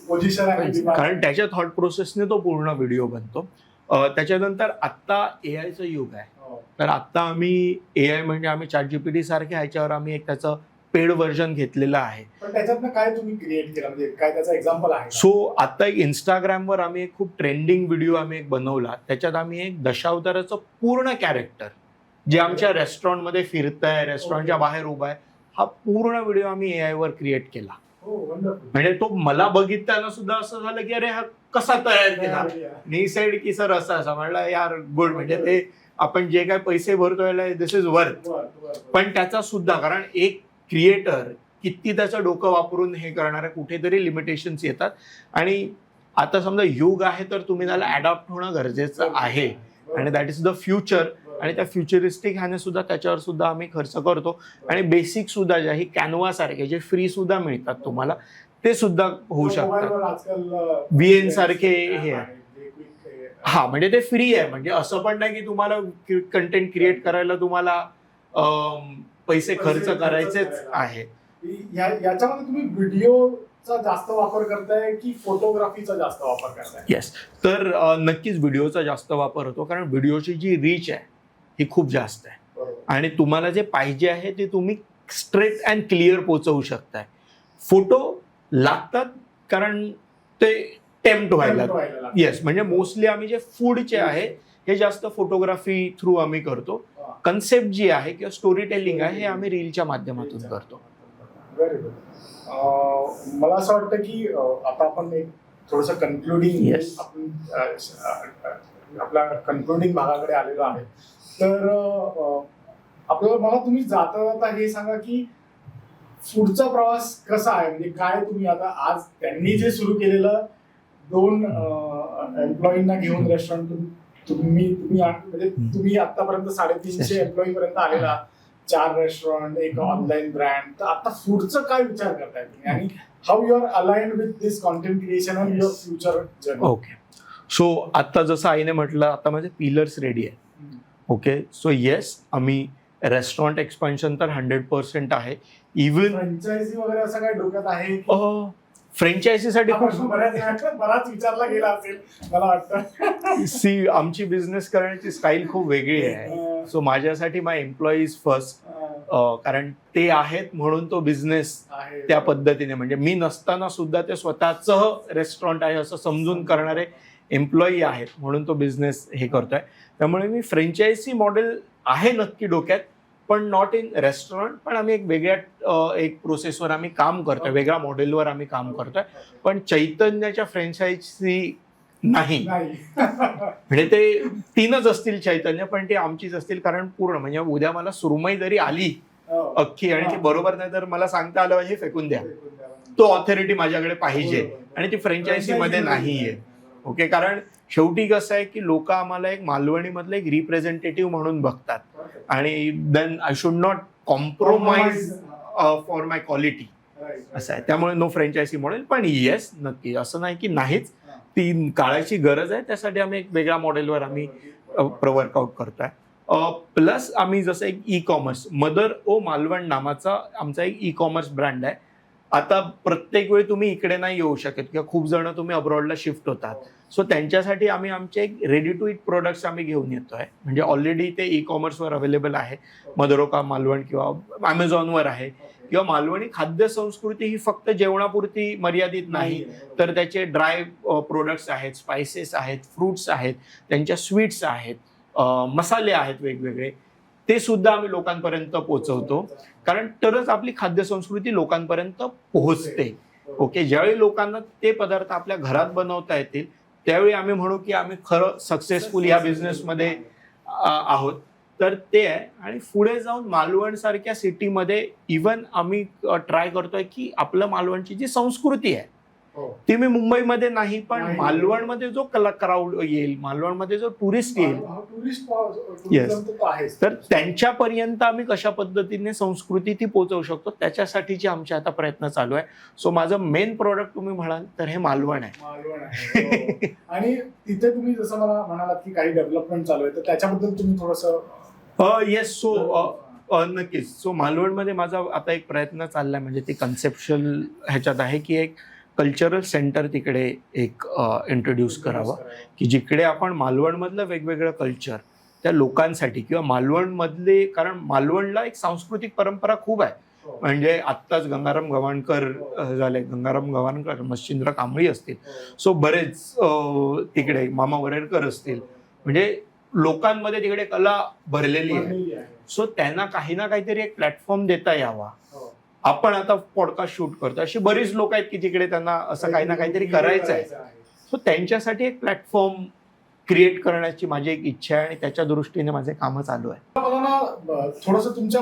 पोझिशन आहे, कारण त्याच्या थॉट प्रोसेसने तो पूर्ण व्हिडिओ बनतो. त्याच्यानंतर आत्ता एआयचं युग आहे, तर आत्ता आम्ही एआय म्हणजे आम्ही ChatGPT सारख्या ह्याच्यावर आम्ही एक त्याचं पेड व्हर्जन घेतलेलं आहे. पण त्याच्यातनं काय तुम्ही क्रिएट केलं, म्हणजे काय त्याचा एक्झाम्पल आहे? सो आता एक इंस्टाग्रामवर आम्ही एक खूप ट्रेंडिंग व्हिडिओ आम्ही एक बनवला. त्याच्यात आम्ही एक दशावताराचं पूर्ण कॅरेक्टर जे आमच्या रेस्टॉरंटमध्ये फिरतंय, रेस्टॉरंटच्या बाहेर उभा आहे, हा पूर्ण व्हिडिओ आम्ही AI वर क्रिएट केला. म्हणजे तो मला बघितल्यानं सुद्धा असं झालं की अरे हा कसा तयार केला. मी सेड की सर असा म्हणलं यार गुड, म्हणजे ते आपण जे काय पैसे भरतोय दिस इज वर्थ. पण त्याचा सुद्धा, कारण एक क्रिएटर किती त्याचं डोकं वापरून हे करणार आहे, कुठेतरी लिमिटेशन्स येतात. आणि आता समजा युग आहे तर तुम्ही त्याला अडॉप्ट होणं गरजेचं आहे, आणि दॅट इज द फ्युचर. आणि त्या फ्युचरिस्टिक ह्याने सुद्धा त्याच्यावर सुद्धा आम्ही खर्च करतो. आणि बेसिक सुद्धा जे आहे कॅनव्हा सारखे जे फ्री सुद्धा मिळतात तुम्हाला, ते सुद्धा होऊ शकतात. VN सारखे हे आहे. हा, म्हणजे ते फ्री आहे. म्हणजे असं पण नाही की तुम्हाला कंटेंट क्रिएट करायला तुम्हाला पैसे खर्च करायचेच आहे. याच्यामध्ये तुम्ही व्हिडिओचा जास्त वापर करताय की फोटोग्राफीचा जास्त वापर करताय? येस, तर नक्कीच व्हिडिओचा जास्त वापर होतो, कारण व्हिडिओची जी रीच आहे ही खूप जास्त आहे. आणि तुम्हाला जे पाहिजे आहे ते तुम्ही स्ट्रेट अँड क्लिअर पोहोचवू शकताय. फोटो लागतात कारण ते टेम्प्ट व्हायला. येस, म्हणजे मोस्टली आम्ही जे फूडचे आहे हे जास्त फोटोग्राफी थ्रू आम्ही करतो. कन्सेप्ट जी आहे किंवा स्टोरी टेलिंग आहे हे आम्ही रीलच्या माध्यमातून करतो. Very good. मला असं वाटतं की आता आपण एक थोडंसं कन्क्लुडिंग आपल्या कन्क्लुडिंग भागाकडे आलेलो आहे. तर आपल्याला मला तुम्ही जाता जाता हे सांगा की पुढचा प्रवास कसा आहे, म्हणजे काय तुम्ही आता आज त्यांनी जे सुरू केलेलं 2 एम्प्लॉईंना घेऊन रेस्टॉरंट तुम्ही आतापर्यंत 350 एम्प्लॉई पर्यंत आलेला, 4 रेस्टॉरंट, एक ऑनलाईन ब्रँड. तर आता पुढचं काय विचार करताय तुम्ही, आणि how you are aligned with this content creation on your future journey? Okay, so आता जसं आईने म्हटलं, आता माझे पिलर्स रेडी आहे. ओके, सो येस, आम्ही रेस्टॉरंट एक्सपान्शन तर 100% आहे. इव्हन फ्रँचायझी वगैरे असं काय डोक्यात आहे? फ्रँचायझीसाठी बराच विचारला गेला असेल मला वाटतं. सी, आमची बिझनेस करण्याची स्टाईल खूप वेगळी आहे. सो माझ्यासाठी माय एम्प्लॉईज फर्स्ट, कारण ते आहेत म्हणून तो बिझनेस त्या पद्धतीने, म्हणजे मी नसताना सुद्धा ते स्वतःचं रेस्टॉरंट आहे असं समजून करणारे एम्प्लॉई आहेत म्हणून तो बिझनेस हे करतोय. त्यामुळे मी फ्रँचायझी मॉडेल आहे नक्की डोक्यात, पण नॉट इन रेस्टॉरंट. पण आम्ही एक वेगळ्या एक प्रोसेसवर आम्ही काम करतोय, वेगळ्या मॉडेलवर आम्ही काम करतोय. पण चैतन्याच्या फ्रँचायझी नाही, म्हणजे ते 3च असतील चैतन्य, पण ते आमचीच असतील. कारण पूर्ण म्हणजे उद्या मला सुरमई जरी आली अख्खी आणि ती बरोबर नाही तर मला सांगता आलं पाहिजे फेकून द्या, तो ऑथॉरिटी माझ्याकडे पाहिजे, आणि ती फ्रँचायझी मध्ये नाहीये. ओके, कारण शेवटी कसं आहे की लोक आम्हाला एक मालवणी मधलं एक रिप्रेझेंटेटिव्ह म्हणून बघतात, आणि then I should not compromise for my quality असं आहे. त्यामुळे नो फ्रँचायझी मॉडेल. पण येस, नक्की असं नाही की नाहीच, ती काळाची गरज आहे. त्यासाठी आम्ही एक वेगळ्या मॉडेलवर आम्ही वर्कआउट करतोय. प्लस आम्ही जसं एक ई कॉमर्स, मदर ओ मालवण नावाचा आमचा एक ई कॉमर्स ब्रँड आहे. आता प्रत्येक वेळी तुम्ही इकडे नाही येऊ शकत किंवा खूप जण तुम्ही अब्रॉडला शिफ्ट होतात. सो त्यांच्यासाठी आम्ही आमचे एक रेडी टू इट प्रोडक्ट्स आम्ही घेऊन येतोय. म्हणजे ऑलरेडी ते ई कॉमर्सवर अवेलेबल आहे. मदरोका मालवण किंवा अमेझॉनवर आहे. किंवा मालवणी खाद्य संस्कृती ही फक्त जेवणापुरती मर्यादित नाही, तर त्याचे ड्राय प्रोडक्ट्स आहेत, स्पायसेस आहेत, फ्रुट्स आहेत, त्यांच्या स्वीट्स आहेत, मसाले आहेत वेगवेगळे, ते सुद्धा आम्ही लोकांपर्यंत पोहोचवतो. कारण तरच आपली खाद्य संस्कृती लोकांपर्यंत पोहोचते. ओके, ज्यावेळी लोकांना ते पदार्थ आपल्या घरात बनवता येतील त्यावेळी आम्ही म्हणू की आम्ही खरं सक्सेसफुल या बिझनेसमध्ये आहोत. तर ते आहे. आणि पुढे जाऊन मालवण सारख्या सिटीमध्ये इव्हन आम्ही ट्राय करतोय की आपलं मालवणची जी संस्कृती आहे ती मी मुंबईमध्ये नाही, पण मालवणमध्ये जो क्राऊड येईल, मालवणमध्ये जो टुरिस्ट येईल, येस, तर त्यांच्यापर्यंत आम्ही कशा पद्धतीने संस्कृती ती पोहोचवू शकतो त्याच्यासाठीचे आमचे आता प्रयत्न चालू आहे. सो माझं मेन प्रोडक्ट तुम्ही म्हणाल तर हे मालवण आहे. आणि तिथे तुम्ही जसं मला म्हणालात की काही डेव्हलपमेंट चालू आहे, तर त्याच्याबद्दल तुम्ही थोडंसं? येस, सो नक्कीच. सो मालवणमध्ये माझा आता एक प्रयत्न चाललाय, म्हणजे ते कन्सेप्च्युअल ह्याच्यात आहे की एक कल्चरल सेंटर तिकडे एक इंट्रोड्यूस करावं, की जिकडे आपण मालवणमधलं वेगवेगळं कल्चर त्या लोकांसाठी किंवा मालवणमधले, कारण मालवणला एक सांस्कृतिक परंपरा खूप आहे. म्हणजे आत्ताच गंगाराम गवाणकर झाले, गंगाराम गवाणकर, मच्छिंद्र कांबळी असतील, सो बरेच तिकडे मामा वरेरकर असतील, म्हणजे लोकांमध्ये तिकडे कला भरलेली आहे. सो त्यांना काही ना काहीतरी एक प्लॅटफॉर्म देता यावा. आपण आता पॉडकास्ट शूट करतो, अशी बरीच लोक आहेत की तिकडे त्यांना असं काही ना काहीतरी करायचं आहे. सो त्यांच्यासाठी एक प्लॅटफॉर्म क्रिएट करण्याची माझी एक इच्छा आहे आणि त्याच्या दृष्टीने माझे कामं चालू आहे. मला ना थोडंसं तुमच्या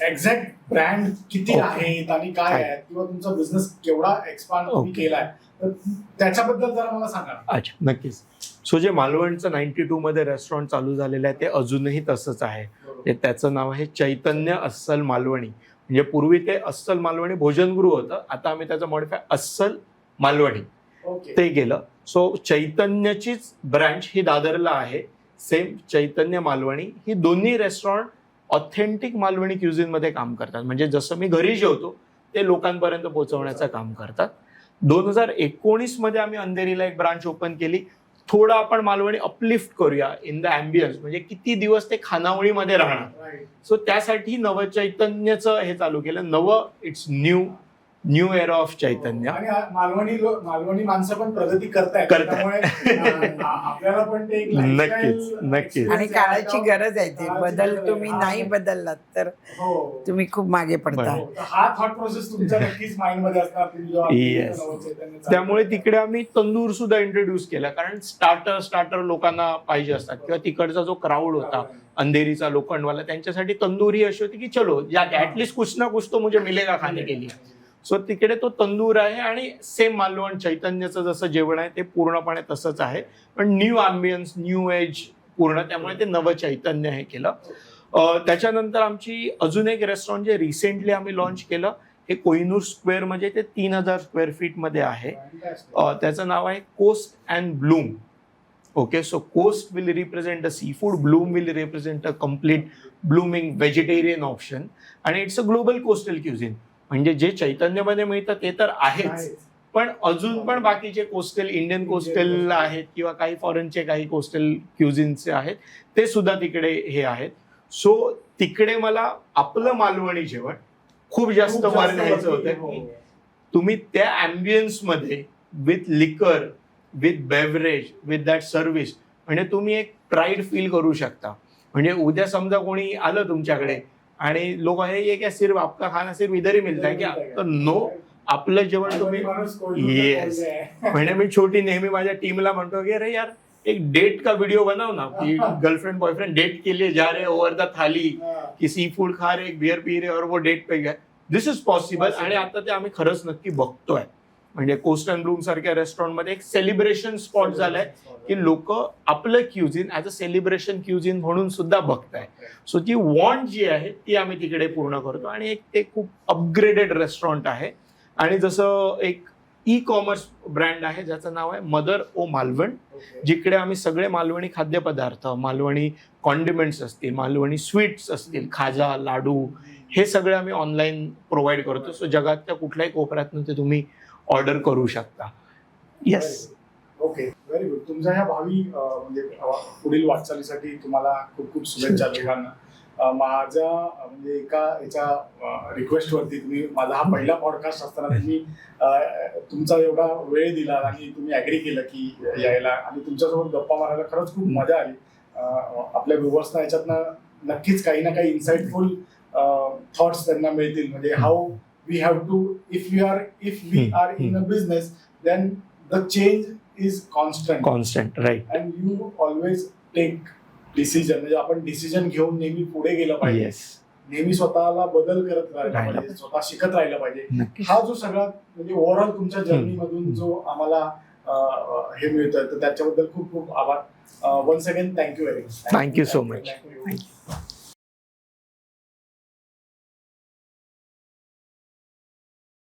एक्झॅक्ट ब्रँड किती Okay. आहेत आणि काय आहेत किंवा तुमचा बिझनेस केवढा एक्सपांड तुम्ही Okay. केलाय तर त्याच्याबद्दल जरा मला सांगा. अच्छा, नक्कीच. सो जे मालवणचं 92 मध्ये रेस्टॉरंट चालू झालेलं आहे ते अजूनही तसंच आहे. त्याचं नाव आहे चैतन्य अस्सल मालवणी. म्हणजे पूर्वी ते अस्सल मालवणी भोजनगृह होतं, आता आम्ही त्याचं मॉडिफाय अस्सल मालवणी ओके. ते केलं. सो चैतन्यचीच ब्रँच ही दादरला आहे, सेम चैतन्य मालवणी. ही दोन्ही रेस्टॉरंट ऑथेंटिक मालवणी क्युझिन मध्ये काम करतात. म्हणजे जसं मी घरी जेवतो ते लोकांपर्यंत पोहोचवण्याचं काम करतात. 2019 मध्ये आम्ही अंधेरीला एक ब्रांच ओपन केली. थोडं आपण मालवणी अपलिफ्ट करूया इन द अँबियन्स, म्हणजे किती दिवस ते खानावळीमध्ये राहणार. Right. सो त्यासाठी नवचैतन्यचं हे चालू केलं. इट्स न्यू एरा ऑफ चैतन्य. आणि मालवणी माणसं पण प्रगती करतायत. करतायत. त्यामुळे आपल्याला पण ते एक lifestyle नक्कीच, नक्कीच. आणि काळाची गरज आहे ती. बदल तुम्ही नाही बदललात तर हो. तुम्ही खूप मागे पडता. हो. तर हा थॉट प्रोसेस तुमच्या नक्कीच माइंड मध्ये असणार तुम्ही जेव्हा Yes. नवचैतन्य चालू त्यामुळे करता. तिकडे आम्ही तंदूर सुद्धा इंट्रोड्यूस केला, कारण स्टार्टर लोकांना पाहिजे असतात, किंवा तिकडचा जो क्राऊड होता अंधेरीचा लोखंडवाला, त्यांच्यासाठी तंदूर ही अशी होती की चलो ऍटलीस्ट कुछ ना कुछ तो मुझे मिलेगा खाने के लिए. सो तिकडे तो तंदूर आहे आणि सेम मालवण चैतन्याचं जसं जेवण आहे ते पूर्णपणे तसंच आहे, पण न्यू अँबियन्स, न्यू एज पूर्ण. त्यामुळे ते नवचैतन्य हे केलं. त्याच्यानंतर आमची अजून एक रेस्टॉरंट जे रिसेंटली आम्ही लॉन्च केलं, हे कोहिनूर स्क्वेअर म्हणजे ते 3000 स्क्वेअर फीट मध्ये आहे. त्याचं नाव आहे coast and bloom. Okay, so coast will represent a seafood, bloom will represent a complete blooming vegetarian option, आणि it's a global coastal cuisine. म्हणजे जे चैतन्यमध्ये मिळतं ते तर आहेच, पण अजून पण बाकीचे कोस्टल, इंडियन कोस्टल आहेत किंवा काही फॉरेनचे काही कोस्टल क्युझिन्सचे आहेत, ते सुद्धा तिकडे हे आहेत. सो तिकडे मला आपलं मालवणी जेवण खूप जास्त वर न्यायचं होतं की तुम्ही त्या अँबियन्स मध्ये विथ लिकर, with beverage, with that service, म्हणजे तुम्ही एक प्राईड फील करू शकता. म्हणजे उद्या समजा कोणी आलं तुमच्याकडे आणि लोक हे ये क्या सिर्फ आपका खाना सिर्फ इधर ही मिलता है क्या, तर नो, आपलं जेवण तुम्ही येस. म्हणजे मी छोटी नेहमी माझ्या टीमला म्हणतो की अरे यार एक डेट का व्हिडिओ बनाव ना, की गर्लफ्रेंड बॉयफ्रेंड डेट के लिए जा रहे ओव्हर द थाली, की सी फूड खा रहे, बियर पी रहे और वो डेट पे गए. दिस इज पॉसिबल. आणि आता ते आम्ही खरंच नक्की बघतोय. म्हणजे कोस्ट अँड ब्लूम सारख्या रेस्टॉरंटमध्ये एक सेलिब्रेशन स्पॉट झालाय की लोक आपलं cuisine as a celebration cuisine म्हणून सुद्धा बघताय. सो ती वॉन्ट जी आहे ती आम्ही तिकडे पूर्ण करतो, आणि एक ते खूप अपग्रेडेड रेस्टॉरंट आहे. आणि जसं एक ई कॉमर्स ब्रँड आहे ज्याचं नाव आहे मदर ओ मालवण, जिकडे आम्ही सगळे मालवणी खाद्यपदार्थ, मालवणी कॉन्डिमेंट्स असतील, मालवणी स्वीट्स असतील, खाजा, लाडू, हे सगळे आम्ही ऑनलाईन प्रोव्हाइड करतो. सो जगातल्या कुठल्याही कोपऱ्यातून ते तुम्ही ऑर्डर करू शकता. येस. Okay, very good. तुमच्या ह्या भावी म्हणजे पुढील वाटचालीसाठी तुम्हाला खूप खूप शुभेच्छा दोघांना. माझ्या म्हणजे एका याच्या रिक्वेस्ट वरती तुम्ही, माझा हा पहिला पॉडकास्ट असताना तुम्ही तुमचा एवढा वेळ दिला आणि तुम्ही ऍग्री केलं की यायला, आणि तुमच्यासोबत गप्पा मारायला खरंच खूप मजा आली. आपल्या व्ह्युअर्सना याच्यातनं नक्कीच काही ना काही इन्साइटफुल थॉट्स त्यांना मिळतील. म्हणजे how we have to, if we are in a business, then the change is constant, right. And you always take decision. म्हणजे आपण डिसिजन घेऊन नेहमी पुढे गेलं पाहिजे. येस. नेहमी स्वतःला बदल करत राहिला राहिला पाहिजे, स्वतः शिकत राहिलं पाहिजे. नक्की. हा जो सगळा म्हणजे ओव्हरऑल तुमच्या जर्नी मधून जो आम्हाला हे मिळतोय, तर त्याच्याबद्दल खूप खूप आभार. Once again thank you very much. Thank you so much.